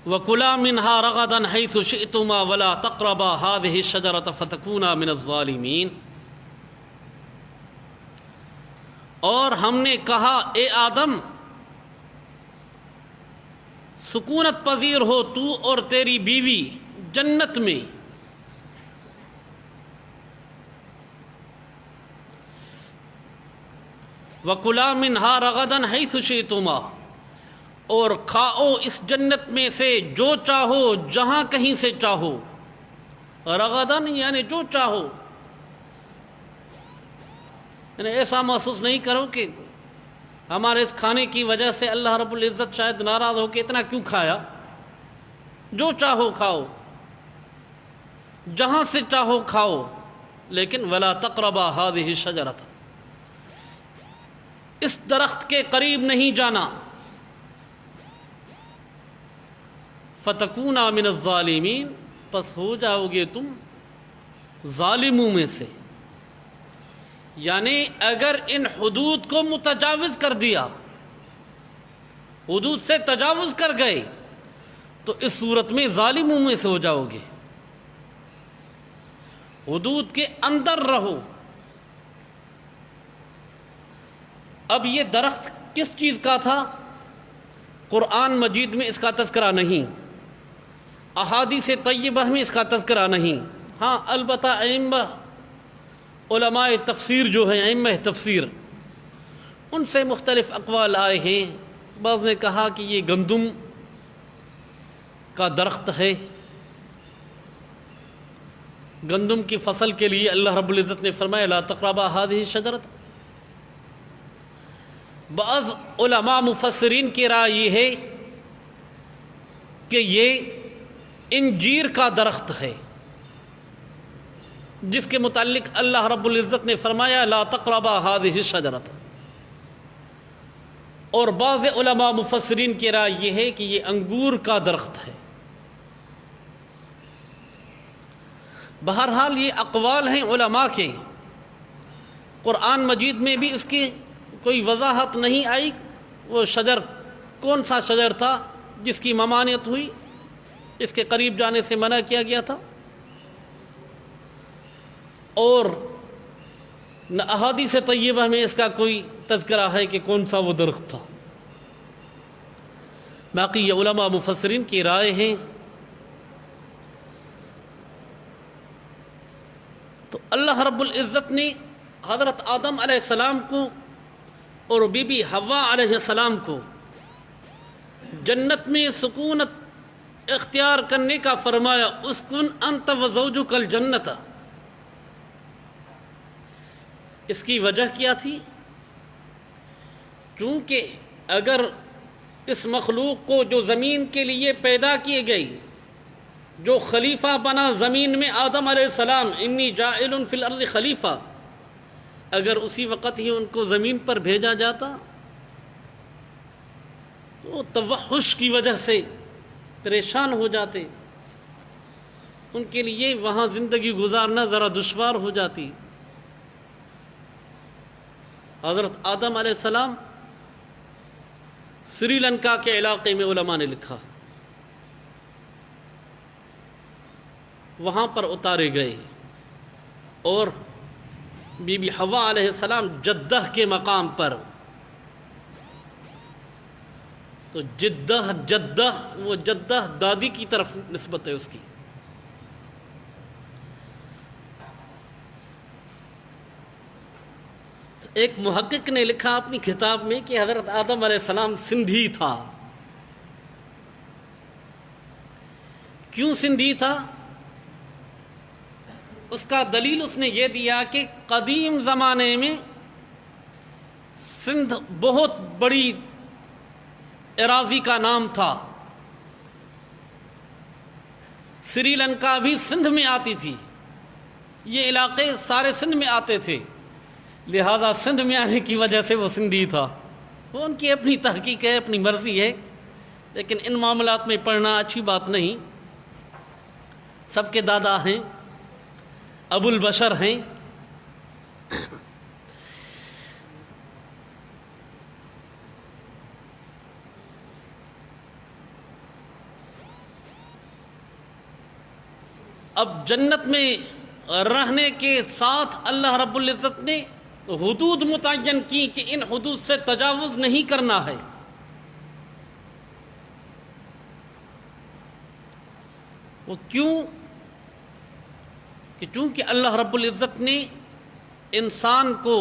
وَكُلَا مِنْهَا رَغَدًا حَيْثُ شِئْتُمَا وَلَا تَقْرَبَا هَٰذِهِ الشَّجَرَةَ فَتَكُونَا مِنَ الظَّالِمِينَ۔ اور ہم نے کہا اے آدم سکونت پذیر ہو تو اور تیری بیوی جنت میں، وَكُلَا مِنْهَا رَغَدًا حَيْثُ شِئْتُمَا، اور کھاؤ اس جنت میں سے جو چاہو، جہاں کہیں سے چاہو۔ رغدن یعنی جو چاہو، یعنی ایسا محسوس نہیں کرو کہ ہمارے اس کھانے کی وجہ سے اللہ رب العزت شاید ناراض ہو کہ اتنا کیوں کھایا۔ جو چاہو کھاؤ، جہاں سے چاہو کھاؤ، لیکن وَلَا تَقْرَبَا هَٰذِهِ الشَّجَرَةَ، اس درخت کے قریب نہیں جانا، فَتَكُونَا مِنَ الظَّالِمِينَ، پس ہو جاؤ گے تم ظالموں میں سے۔ یعنی اگر ان حدود کو متجاوز کر دیا، حدود سے تجاوز کر گئے، تو اس صورت میں ظالموں میں سے ہو جاؤ گے۔ حدود کے اندر رہو۔ اب یہ درخت کس چیز کا تھا؟ قرآن مجید میں اس کا تذکرہ نہیں، احادیث طیبہ میں اس کا تذکرہ نہیں۔ ہاں البتہ ائمہ علماء تفسیر جو ہیں، ائمہ تفسیر، ان سے مختلف اقوال آئے ہیں۔ بعض نے کہا کہ یہ گندم کا درخت ہے، گندم کی فصل کے لیے اللہ رب العزت نے فرمایا لا تقربا هذه الشجرۃ۔ بعض علماء مفسرین کی رائے یہ ہے کہ یہ انجیر کا درخت ہے، جس کے متعلق اللہ رب العزت نے فرمایا لا تقربا هذه الشجرۃ۔ اور بعض علماء مفسرین کی رائے یہ ہے کہ یہ انگور کا درخت ہے۔ بہرحال یہ اقوال ہیں علماء کے، قرآن مجید میں بھی اس کی کوئی وضاحت نہیں آئی وہ شجر کون سا شجر تھا جس کی ممانعت ہوئی، اس کے قریب جانے سے منع کیا گیا تھا، اور نہ احادیث طیبہ میں اس کا کوئی تذکرہ ہے کہ کون سا وہ درخت تھا۔ باقی یہ علماء مفسرین کی رائے ہیں۔ تو اللہ رب العزت نے حضرت آدم علیہ السلام کو اور بی بی حوا علیہ السلام کو جنت میں سکونت اختیار کرنے کا فرمایا، اسکن انت وزوجک الجنت۔ اس کی وجہ کیا تھی؟ کیونکہ اگر اس مخلوق کو جو زمین کے لیے پیدا کی گئی، جو خلیفہ بنا زمین میں آدم علیہ السلام، انی جاعل فی الارض خلیفہ، اگر اسی وقت ہی ان کو زمین پر بھیجا جاتا تو توحش کی وجہ سے پریشان ہو جاتے، ان کے لیے وہاں زندگی گزارنا ذرا دشوار ہو جاتی۔ حضرت آدم علیہ السلام سری لنکا کے علاقے میں علماء نے لکھا، وہاں پر اتارے گئے، اور بی بی حوا علیہ السلام جدہ کے مقام پر، تو جدہ وہ جدہ دادی کی طرف نسبت ہے اس کی۔ ایک محقق نے لکھا اپنی کتاب میں کہ حضرت آدم علیہ السلام سندھی تھا. کیوں سندھی تھا؟ اس کا دلیل اس نے یہ دیا کہ قدیم زمانے میں سندھ بہت بڑی اراضی کا نام تھا. سری لنکا بھی سندھ میں آتی تھی. یہ علاقے سارے سندھ میں آتے تھے، لہذا سندھ میں آنے کی وجہ سے وہ سندھی تھا. وہ ان کی اپنی تحقیق ہے، اپنی مرضی ہے، لیکن ان معاملات میں پڑھنا اچھی بات نہیں. سب کے دادا ہیں، ابو البشر ہیں. اب جنت میں رہنے کے ساتھ اللہ رب العزت نے حدود متعین کی کہ ان حدود سے تجاوز نہیں کرنا ہے. وہ کیوں؟ کہ چونکہ اللہ رب العزت نے انسان کو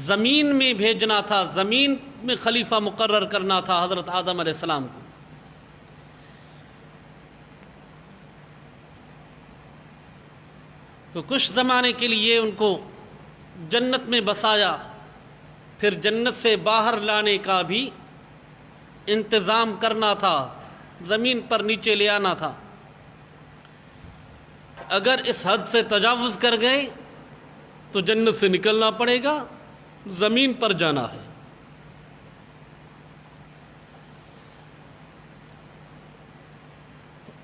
زمین میں بھیجنا تھا، زمین میں خلیفہ مقرر کرنا تھا حضرت آدم علیہ السلام کو. تو کچھ زمانے کے لیے ان کو جنت میں بسایا، پھر جنت سے باہر لانے کا بھی انتظام کرنا تھا، زمین پر نیچے لے آنا تھا. اگر اس حد سے تجاوز کر گئے تو جنت سے نکلنا پڑے گا، زمین پر جانا ہے.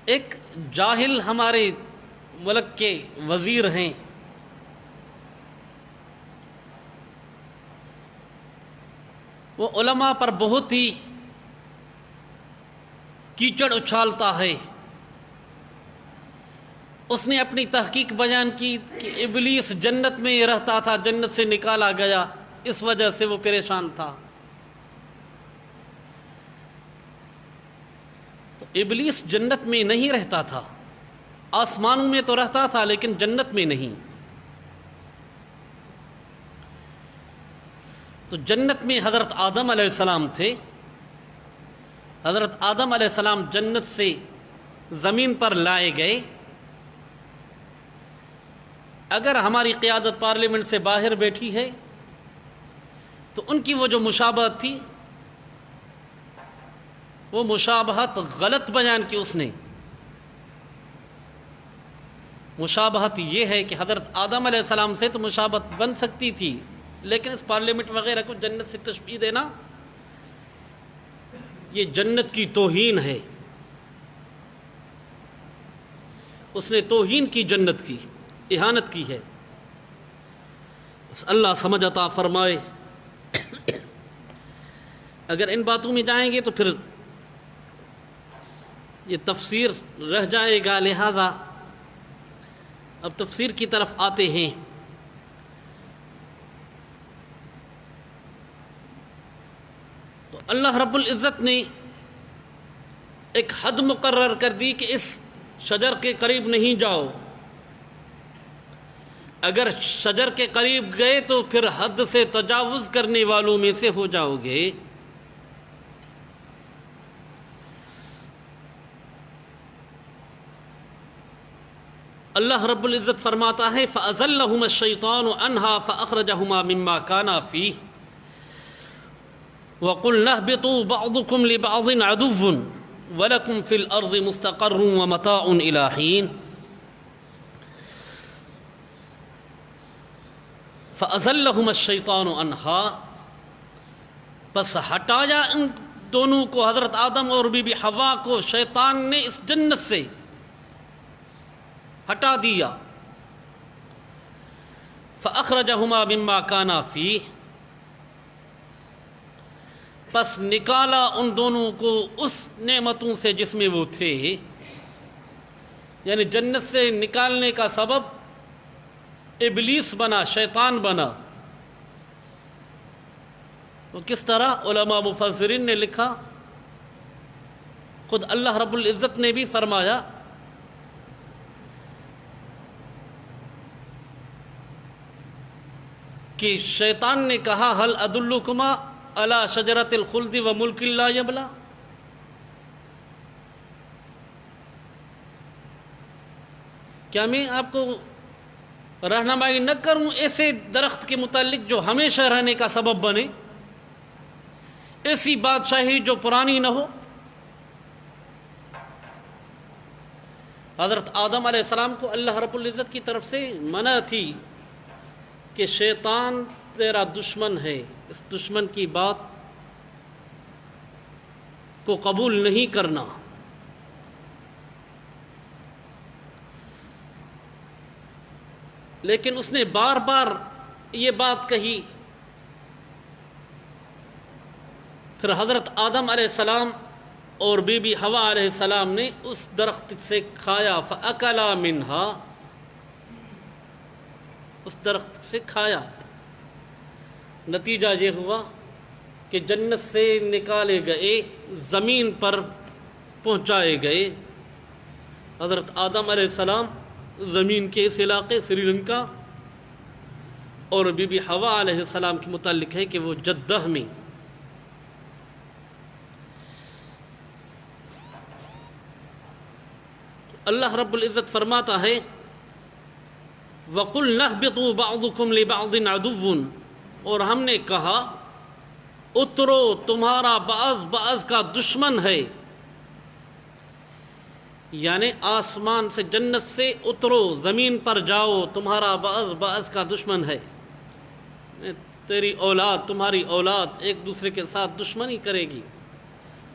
ایک جاہل ہمارے ملک کے وزیر ہیں، وہ علماء پر بہت ہی کیچڑ اچھالتا ہے. اس نے اپنی تحقیق بیان کی کہ ابلیس جنت میں رہتا تھا، جنت سے نکالا گیا، اس وجہ سے وہ پریشان تھا. تو ابلیس جنت میں نہیں رہتا تھا، آسمانوں میں تو رہتا تھا لیکن جنت میں نہیں. تو جنت میں حضرت آدم علیہ السلام تھے. حضرت آدم علیہ السلام جنت سے زمین پر لائے گئے. اگر ہماری قیادت پارلیمنٹ سے باہر بیٹھی ہے تو ان کی وہ جو مشابہت تھی، وہ مشابہت غلط بیان کی اس نے. مشابہت یہ ہے کہ حضرت آدم علیہ السلام سے تو مشابہت بن سکتی تھی، لیکن اس پارلیمنٹ وغیرہ کو جنت سے تشبیہ دینا یہ جنت کی توہین ہے. اس نے توہین کی، جنت کی اہانت کی ہے. بس اللہ سمجھ عطا فرمائے. اگر ان باتوں میں جائیں گے تو پھر یہ تفسیر رہ جائے گا، لہذا اب تفسیر کی طرف آتے ہیں. تو اللہ رب العزت نے ایک حد مقرر کر دی کہ اس شجر کے قریب نہیں جاؤ. اگر شجر کے قریب گئے تو پھر حد سے تجاوز کرنے والوں میں سے ہو جاؤ گے. اللہ رب العزت فرماتا ہے فَأَزَلَّهُمَا الشَّيْطَانُ عَنْهَا فَأَخْرَجَهُمَا مِمَّا كَانَا فِيهِ وَقُلْنَا اهْبِطُوا بَعْضُكُمْ لِبَعْضٍ عَدُوٌّ وَلَكُمْ فِي الْأَرْضِ مُسْتَقَرٌّ وَمَتَاعٌ إِلَىٰ حِينٍ فَأَزَلَّهُمَا الشَّيْطَانُ عَنْهَا، بس ہٹایا ان دونوں کو، حضرت آدم اور بی بی حوا کو، شیطان نے اس جنت سے ہٹا دیا. فَأَخْرَجَهُمَا مِمَّا كَانَا فِيهِ، پس نکالا ان دونوں کو اس نعمتوں سے جس میں وہ تھے. یعنی جنت سے نکالنے کا سبب ابلیس بنا، شیطان بنا. وہ کس طرح؟ علماء مفسرین نے لکھا، خود اللہ رب العزت نے بھی فرمایا کہ شیطان نے کہا ہل ادلکما علی شجرۃ الخلد و ملک لا یبلا، کیا میں آپ کو رہنمائی نہ کروں ایسے درخت کے متعلق جو ہمیشہ رہنے کا سبب بنے، ایسی بادشاہی جو پرانی نہ ہو؟ حضرت آدم علیہ السلام کو اللہ رب العزت کی طرف سے منع تھی کہ شیطان تیرا دشمن ہے، اس دشمن کی بات کو قبول نہیں کرنا۔ لیکن اس نے بار بار یہ بات کہی، پھر حضرت آدم علیہ السلام اور بی بی حوا علیہ السلام نے اس درخت سے کھایا، فَأَكَلَا مِنْهَا، اس درخت سے کھایا۔ نتیجہ یہ ہوا کہ جنت سے نکالے گئے، زمین پر پہنچائے گئے۔ حضرت آدم علیہ السلام زمین کے اس علاقے سری لنکا، اور بی بی حوا علیہ السلام کے متعلق ہے کہ وہ جدہ میں۔ اللہ رب العزت فرماتا ہے وَقُلْ نَهْبِطُوا بَعْضُكُمْ لِبَعْضٍ عَدُوٌّ، اور ہم نے کہا اترو، تمہارا بعض کا دشمن ہے، یعنی آسمان سے جنت سے اترو، زمین پر جاؤ، تمہارا بعض کا دشمن ہے۔ تیری اولاد، تمہاری اولاد ایک دوسرے کے ساتھ دشمنی کرے گی،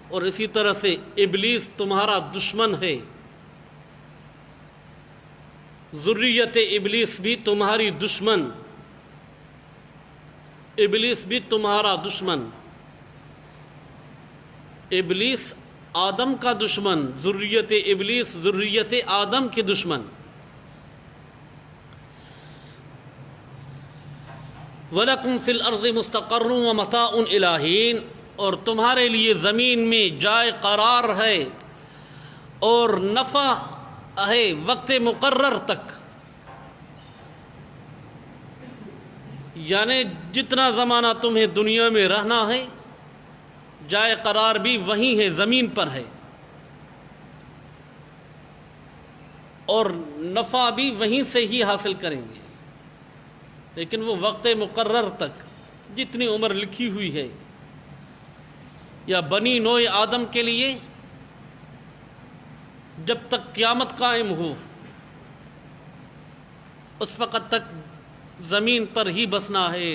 اور اسی طرح سے ابلیس تمہارا دشمن ہے، ذریت ابلیس بھی تمہاری دشمن، ابلیس بھی تمہارا دشمن۔ ابلیس آدم کا دشمن، ذریت ابلیس ذریت آدم کے دشمن۔ وَلَكُمْ فِي الْأَرْضِ مُسْتَقَرٌّ وَمَتَاعٌ إِلَىٰ حِينٍ، اور تمہارے لیے زمین میں جائے قرار ہے اور نفع ہے وقت مقرر تک، یعنی جتنا زمانہ تمہیں دنیا میں رہنا ہے، جائے قرار بھی وہیں ہے، زمین پر ہے، اور نفع بھی وہیں سے ہی حاصل کریں گے، لیکن وہ وقت مقرر تک، جتنی عمر لکھی ہوئی ہے، یا بنی نوع آدم کے لیے جب تک قیامت قائم ہو اس وقت تک زمین پر ہی بسنا ہے،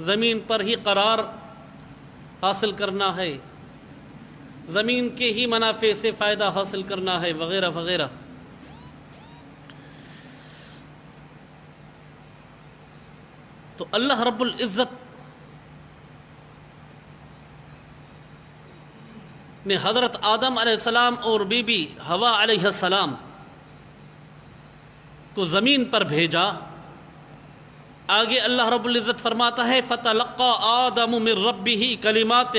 زمین پر ہی قرار حاصل کرنا ہے، زمین کے ہی منافع سے فائدہ حاصل کرنا ہے، وغیرہ وغیرہ۔ تو اللہ رب العزت نے حضرت آدم علیہ السلام اور بی بی حوا علیہ السلام کو زمین پر بھیجا۔ آگے اللہ رب العزت فرماتا ہے فَتَلَقَّى آدَمُ مِن رَبِّهِ كَلِمَاتٍ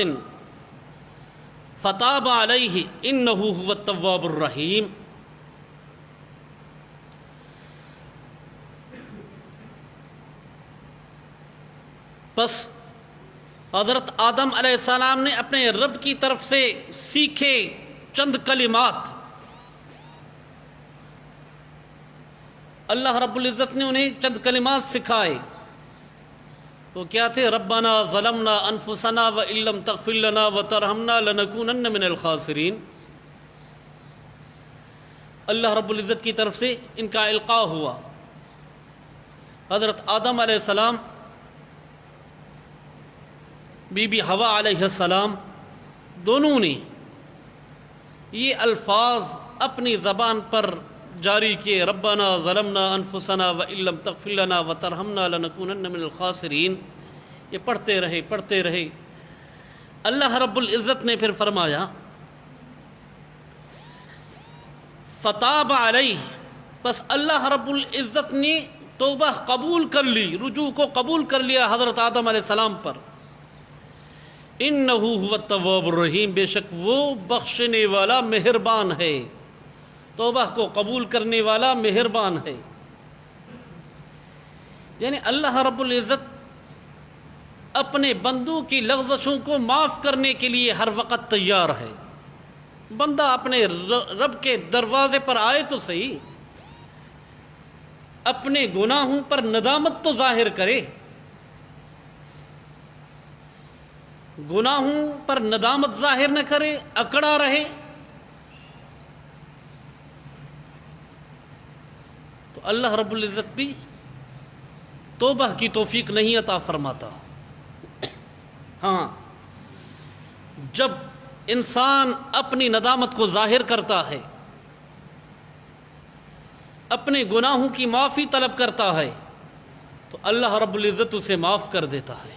فَتَابَ عَلَيْهِ إِنَّهُ هُوَ التَّوَّابُ الرَّحِيمُ۔ بس حضرت آدم علیہ السلام نے اپنے رب کی طرف سے سیکھے چند کلمات، اللہ رب العزت نے انہیں چند کلمات سکھائے۔ وہ کیا تھے؟ ربنا ظلمنا انفسنا وان لم تغفر لنا وترحمنا لنکونن من الخاسرین۔ اللہ رب العزت کی طرف سے ان کا القاء ہوا۔ حضرت آدم علیہ السلام، بی بی حوا علیہ السلام، دونوں نے یہ الفاظ اپنی زبان پر جاری کیے، ربنا ظلمنا انفسنا وان لم تغفر لنا وترحمنا لنکونن من الخاسرین۔ یہ پڑھتے رہے۔ اللہ رب العزت نے پھر فرمایا فتاب علیہ، بس اللہ رب العزت نے توبہ قبول کر لی، رجوع کو قبول کر لیا حضرت آدم علیہ السلام پر۔ انہ هو التواب الرحیم، بے شک وہ بخشنے والا مہربان ہے، توبہ کو قبول کرنے والا مہربان ہے۔ یعنی اللہ رب العزت اپنے بندوں کی لغزشوں کو معاف کرنے کے لیے ہر وقت تیار ہے. بندہ اپنے رب کے دروازے پر آئے تو صحیح، اپنے گناہوں پر ندامت تو ظاہر کرے. گناہوں پر ندامت ظاہر نہ کرے، اکڑا رہے تو اللہ رب العزت بھی توبہ کی توفیق نہیں عطا فرماتا. ہاں، جب انسان اپنی ندامت کو ظاہر کرتا ہے، اپنے گناہوں کی معافی طلب کرتا ہے تو اللہ رب العزت اسے معاف کر دیتا ہے.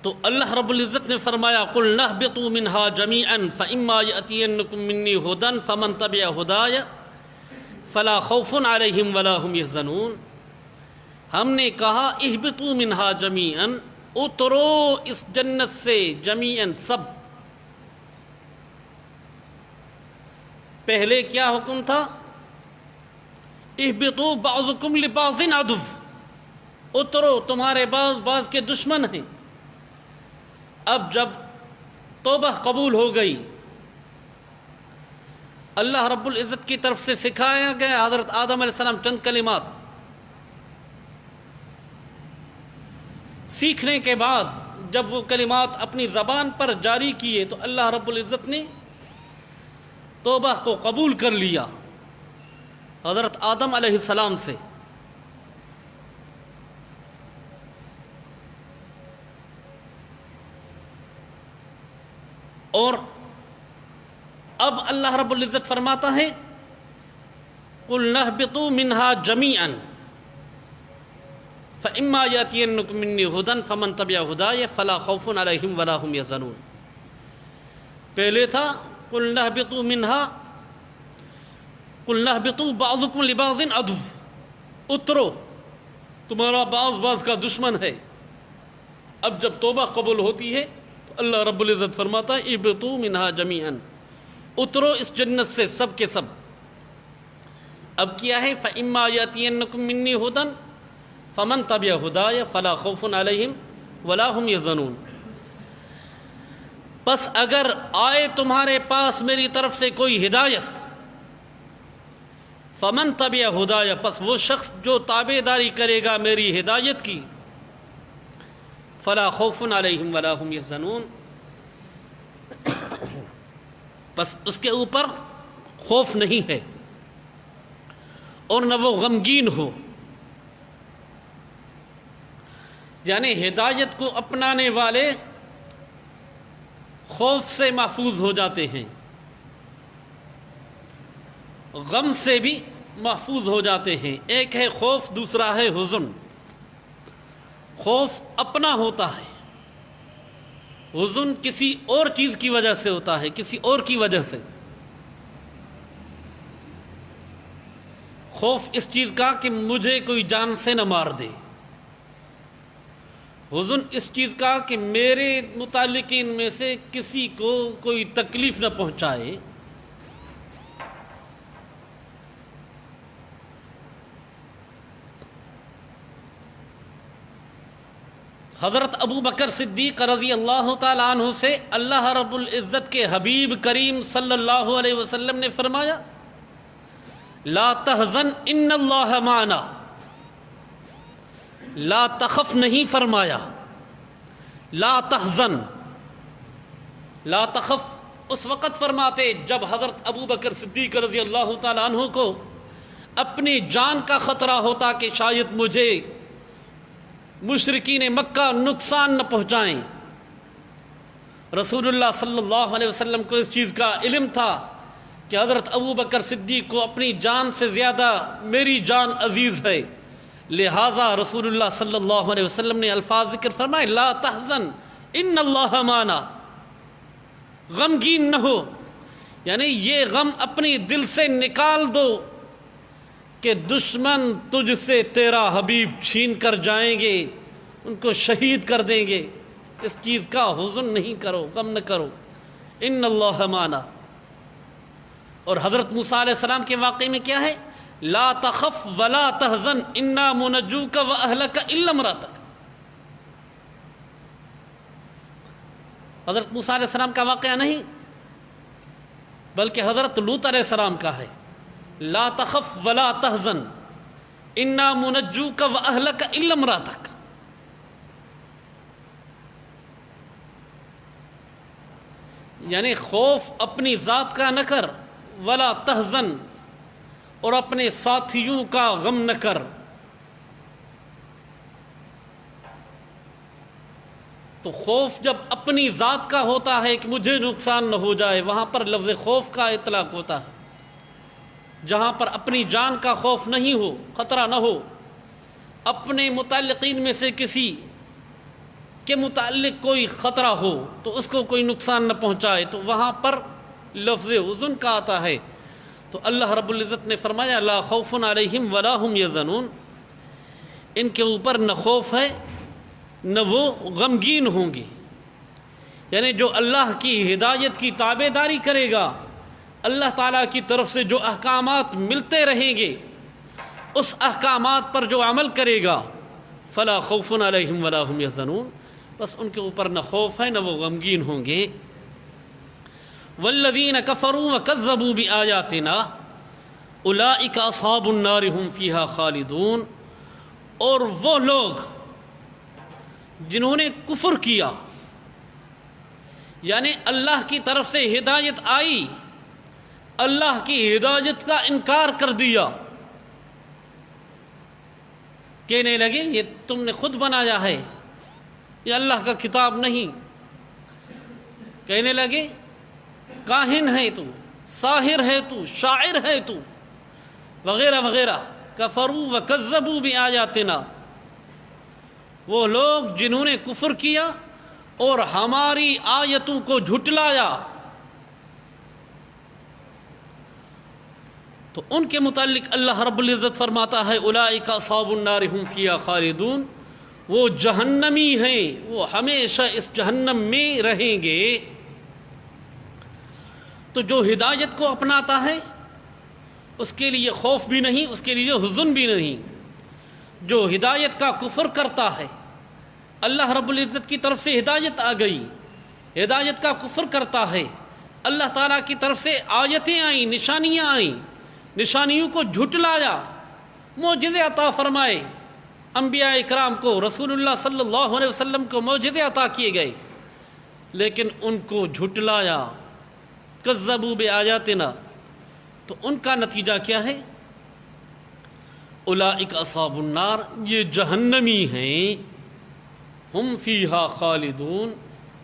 تو اللہ رب العزت نے فرمایا قُلْ نَهْبِطُوا مِنْهَا جَمِيعًا فَإِمَّا يَأْتِيَنَّكُم مِّنِّي هُدًى فَمَن تَبِعَ هُدَايَ فَلَا خَوْفٌ عَلَيْهِمْ وَلَا هُمْ يَحْزَنُونَ. ہم نے کہا اہبطوا منہا جمیعاً، اترو اس جنت سے جمیعاً سب. پہلے کیا حکم تھا؟ اہبطوا بعضکم لبعض عدو، اترو تمہارے بعض کے دشمن ہیں. اب جب توبہ قبول ہو گئی، اللہ رب العزت کی طرف سے سکھایا گیا حضرت آدم علیہ السلام چند کلمات، سیکھنے کے بعد جب وہ کلمات اپنی زبان پر جاری کیے تو اللہ رب العزت نے توبہ کو قبول کر لیا حضرت آدم علیہ السلام سے. اور اب اللہ رب العزت فرماتا ہے قُلْ نَهْبِطُوا مِنْهَا جَمِيعًا فَإِمَّا يَأْتِيَنَّكُم مِّنِّي هُدًى فَمَن تَبِعَ هُدَايَ فَلَا خَوْفٌ عَلَيْهِمْ وَلَا هُمْ يَحْزَنُونَ. پہلے تھا قُلْ نَهْبِطُوا مِنْهَا قُلْ نَهْبِطُوا بَعْضُكُمْ لِبَعْضٍ عَدُوٌّ، اترو تمہارا بعض کا دشمن ہے. اب جب توبہ قبول ہوتی ہے تو اللہ رب العزت فرماتا ہے اہبطوا مِنْهَا جَمِيعًا، اترو اس جنت سے سب کے سب. اب کیا ہے فَإِمَّا يَأْتِيَنَّكُم مِّنِّي هُدًى فمن تبع ہدایہ فلا خوف علیہم ولا هم یحزنون. پس اگر آئے تمہارے پاس میری طرف سے کوئی ہدایت، فمن تبع ہدایہ، پس وہ شخص جو تابع داری کرے گا میری ہدایت کی، فلا خوف علیہم ولا هم یحزنون، پس اس کے اوپر خوف نہیں ہے اور نہ وہ غمگین ہو. یعنی ہدایت کو اپنانے والے خوف سے محفوظ ہو جاتے ہیں، غم سے بھی محفوظ ہو جاتے ہیں. ایک ہے خوف، دوسرا ہے حزن. خوف اپنا ہوتا ہے، حزن کسی اور چیز کی وجہ سے ہوتا ہے، کسی اور کی وجہ سے. خوف اس چیز کا کہ مجھے کوئی جان سے نہ مار دے، حزن اس چیز کا کہ میرے متعلقین میں سے کسی کو کوئی تکلیف نہ پہنچائے. حضرت ابو بکر صدیق رضی اللہ تعالیٰ عنہ سے اللہ رب العزت کے حبیب کریم صلی اللہ علیہ وسلم نے فرمایا لا تحزن ان اللہ معنا، لا تخف نہیں فرمایا، لا تحزن. لا تخف اس وقت فرماتے جب حضرت ابو بکر صدیق رضی اللہ تعالیٰ عنہ کو اپنی جان کا خطرہ ہوتا کہ شاید مجھے مشرکین مکہ نقصان نہ پہنچائیں. رسول اللہ صلی اللہ علیہ وسلم کو اس چیز کا علم تھا کہ حضرت ابو بکر صدیق کو اپنی جان سے زیادہ میری جان عزیز ہے، لہٰذا رسول اللہ صلی اللہ علیہ وسلم نے الفاظ ذکر فرمائے لا تحزن ان اللہ معنا، غمگین نہ ہو. یعنی یہ غم اپنی دل سے نکال دو کہ دشمن تجھ سے تیرا حبیب چھین کر جائیں گے، ان کو شہید کر دیں گے. اس چیز کا حزن نہیں کرو، غم نہ کرو. ان اللہ معنا، اور حضرت موسیٰ علیہ السلام کے واقعے میں کیا ہے؟ لا تخف ولا تحزن انا منجوک واہلک الا امرأتک. حضرت موسیٰ علیہ السلام کا واقعہ نہیں بلکہ حضرت لوط علیہ السلام کا ہے. لا تخف ولا تحزن انا منجوک واہلک الا امرأتک. یعنی خوف اپنی ذات کا نہ کر، ولا تحزن، اور اپنے ساتھیوں کا غم نہ کر. تو خوف جب اپنی ذات کا ہوتا ہے کہ مجھے نقصان نہ ہو جائے، وہاں پر لفظ خوف کا اطلاق ہوتا ہے. جہاں پر اپنی جان کا خوف نہیں ہو، خطرہ نہ ہو، اپنے متعلقین میں سے کسی کے متعلق کوئی خطرہ ہو تو اس کو کوئی نقصان نہ پہنچائے، تو وہاں پر لفظ حزن کا آتا ہے. تو اللہ رب العزت نے فرمایا لا خوف علیہم ولا هم یحزنون. ان کے اوپر نہ خوف ہے نہ وہ غمگین ہوں گے. یعنی جو اللہ کی ہدایت کی تابع داری کرے گا، اللہ تعالیٰ کی طرف سے جو احکامات ملتے رہیں گے اس احکامات پر جو عمل کرے گا، فلا خوف علیہم ولا هم یحزنون، بس ان کے اوپر نہ خوف ہے نہ وہ غمگین ہوں گے. والذین کفروا وکذبوا بآیاتنا اولئک اصحاب النار هم فیہا خالدون. اور وہ لوگ جنہوں نے کفر کیا، یعنی اللہ کی طرف سے ہدایت آئی، اللہ کی ہدایت کا انکار کر دیا، کہنے لگے یہ تم نے خود بنایا ہے، یہ اللہ کا کتاب نہیں. کہنے لگے کاہن ہے تو، ساحر ہے تو، شاعر ہے تو، وغیرہ وغیرہ. کفروا وکذبوا بآیاتنا، وہ لوگ جنہوں نے کفر کیا اور ہماری آیتوں کو جھٹلایا، تو ان کے متعلق اللہ رب العزت فرماتا ہے اولئک اصحاب النار هم فیہا خالدون. وہ جہنمی ہیں، وہ ہمیشہ اس جہنم میں رہیں گے. تو جو ہدایت کو اپناتا ہے اس کے لیے خوف بھی نہیں، اس کے لیے حزن بھی نہیں. جو ہدایت کا کفر کرتا ہے، اللہ رب العزت کی طرف سے ہدایت آ گئی، ہدایت کا کفر کرتا ہے، اللہ تعالیٰ کی طرف سے آیتیں آئیں، نشانیاں آئیں، نشانیوں کو جھٹلایا، معجزے عطا فرمائے، انبیاء اکرام کو، رسول اللہ صلی اللہ علیہ وسلم کو معجزے عطا کیے گئے، لیکن ان کو جھٹلایا، کذبوا بآیاتنا. تو ان کا نتیجہ کیا ہے؟ اولئک اصحاب النار، یہ جہنمی ہیں، ہم فیہا خالدون،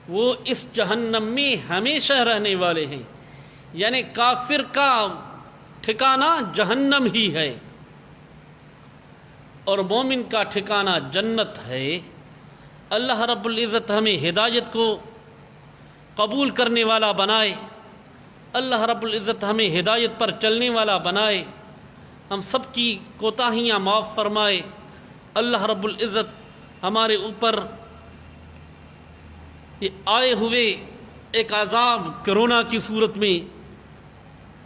وہ اس جہنم میں ہمیشہ رہنے والے ہیں. یعنی کافر کا ٹھکانہ جہنم ہی ہے اور مومن کا ٹھکانہ جنت ہے. اللہ رب العزت ہمیں ہدایت کو قبول کرنے والا بنائے، اللہ رب العزت ہمیں ہدایت پر چلنے والا بنائے، ہم سب کی کوتاہیاں معاف فرمائے. اللہ رب العزت ہمارے اوپر یہ آئے ہوئے ایک عذاب کرونا کی صورت میں،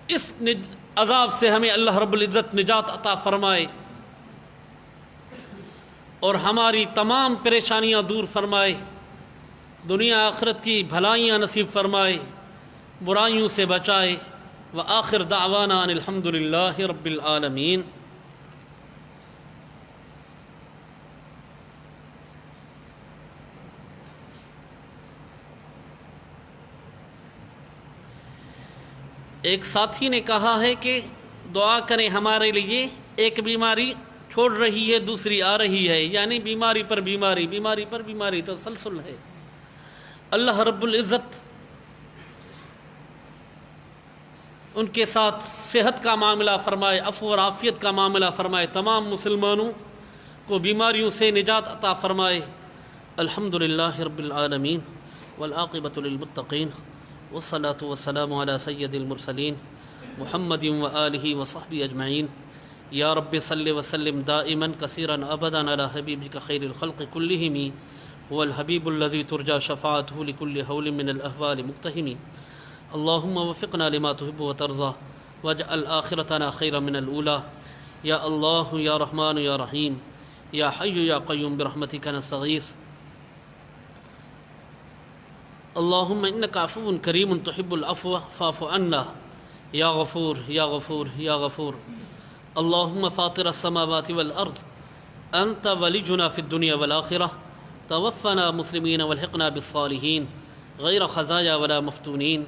اس عذاب سے ہمیں اللہ رب العزت نجات عطا فرمائے اور ہماری تمام پریشانیاں دور فرمائے، دنیا آخرت کی بھلائیاں نصیب فرمائے، برائیوں سے بچائے. وآخر دعوانا ان الحمد للہ رب العالمین. ایک ساتھی نے کہا ہے کہ دعا کریں ہمارے لیے، ایک بیماری چھوڑ رہی ہے دوسری آ رہی ہے، یعنی بیماری پر بیماری، بیماری پر بیماری تسلسل ہے. اللہ رب العزت ان کے ساتھ صحت کا معاملہ فرمائے، عفو اور عافیت کا معاملہ فرمائے، تمام مسلمانوں کو بیماریوں سے نجات عطا فرمائے. الحمد للہ رب العالمین والعاقبۃ للمتقین والصلاة والسلام علی سید المرسلین محمد وآلہ وصحبہ اجمعین. یا رب صلی وسلم دائما کثیرا ابدا علی حبیبک خیر الخلق کلہم هو الحبیب الذی ترجى شفاعته لكل حول من الاحوال مقتحم. اللهم وفقنا لما تحب وترضى واجعل آخرتنا خيرا من الأولى يا الله يا رحمن يا رحيم يا حي يا قيوم برحمتك نستغيث اللهم إنك عفو كريم تحب العفو فاعف عنا يا غفور يا غفور يا غفور اللهم فاطر السماوات والأرض أنت ولينا في الدنيا والآخرة توفنا مسلمين والحقنا بالصالحين غير خزايا ولا مفتونين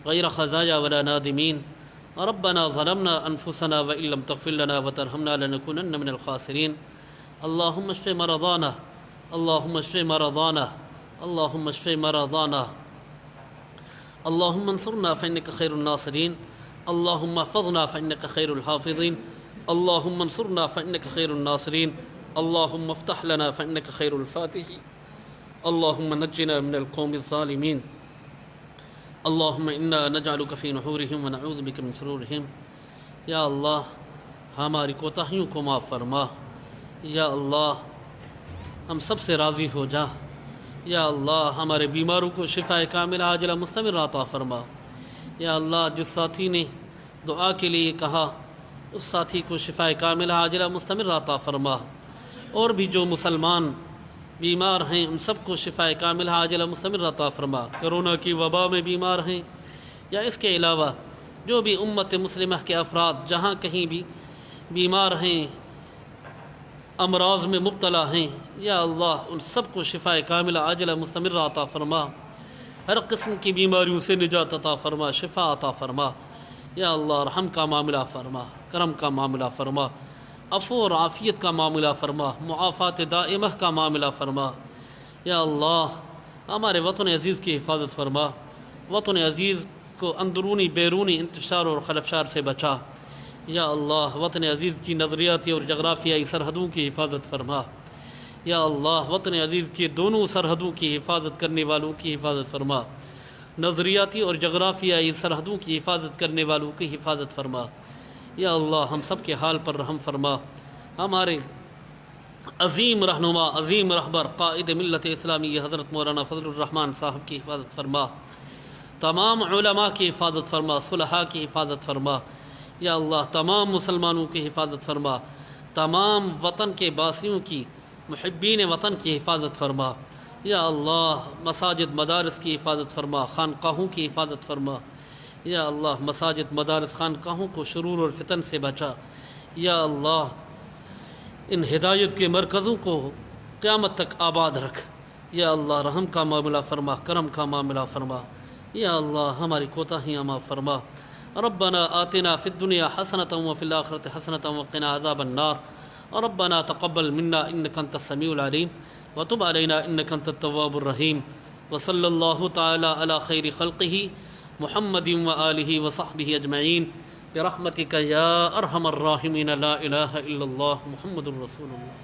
غير خزايا ولا نادمين ربنا ظلمنا أنفسنا وإن لم تغفر لنا وترحمنا لنكونن من الخاسرين اللهم اشف مرضانا اللهم اشف مرضانا اللهم اشف مرضانا اللهم انصرنا فإنك خير الناصرين اللهم احفظنا فإنك خير الحافظين اللهم انصرنا فإنك خير الناصرين اللهم افتح لنا فإنك خير الفاتحين اللهم نجنا من القوم الظالمين اللهم إنا نجعلك في نحورهم ونعوذ بك من شرورهم یا اللہ ہماری کوتاہیوں کو معاف فرما یا اللہ ہم سب سے راضی ہو جا یا اللہ ہمارے بیماروں کو شفاء کاملہ عاجلہ مستمر عطا فرما یا اللہ جس ساتھی نے دعا کے لیے کہا اس ساتھی کو شفاء کاملہ عاجلہ مستمر عطا فرما اور بھی جو مسلمان بیمار ہیں ان سب کو شفاء کاملہ عاجلہ مستمر عطا فرما کرونا کی وبا میں بیمار ہیں یا اس کے علاوہ جو بھی امت مسلمہ کے افراد جہاں کہیں بھی بیمار ہیں امراض میں مبتلا ہیں یا اللہ ان سب کو شفاء کاملہ عاجلہ مستمر عطا فرما ہر قسم کی بیماریوں سے نجات عطا فرما شفا عطا فرما یا اللہ رحم کا معاملہ فرما کرم کا معاملہ فرما عفو اور عافیت کا معاملہ فرما معافات دائمہ کا معاملہ فرما یا اللہ ہمارے وطن عزیز کی حفاظت فرما وطن عزیز کو اندرونی بیرونی انتشار اور خلفشار سے بچا یا اللہ وطن عزیز کی نظریاتی اور جغرافیائی سرحدوں کی حفاظت فرما یا اللہ وطن عزیز کی دونوں سرحدوں کی حفاظت کرنے والوں کی حفاظت فرما نظریاتی اور جغرافیائی سرحدوں کی حفاظت کرنے والوں کی حفاظت فرما یا اللہ ہم سب کے حال پر رحم فرما ہمارے عظیم رہنما عظیم رہبر قائد ملت اسلامی حضرت مولانا فضل الرحمن صاحب کی حفاظت فرما تمام علماء کی حفاظت فرما صلحاء کی حفاظت فرما یا اللہ تمام مسلمانوں کی حفاظت فرما تمام وطن کے باسیوں کی محبین وطن کی حفاظت فرما یا اللہ مساجد مدارس کی حفاظت فرما خانقاہوں کی حفاظت فرما یا اللہ مساجد مدارس خانقاہوں کو شرور اور فتن سے بچا یا اللہ ان ہدایت کے مرکزوں کو قیامت تک آباد رکھ یا اللہ رحم کا معاملہ فرما کرم کا معاملہ فرما یا اللہ ہماری کوتاہیاں معاف فرما ربنا آتنا فی الدنیا حسنۃ وفی الآخرۃ حسنۃ وقنا عذاب النار ربنا تقبل منا انک انت السمیع العلیم وتب علینا انک انت التواب الرحیم وصلی اللہ تعالی علی خیر خلقہ محمد وآلہ وصحبہ اجمعین برحمتک یا ارحم الراحمین لا الہ الا اللہ محمد الرسول اللہ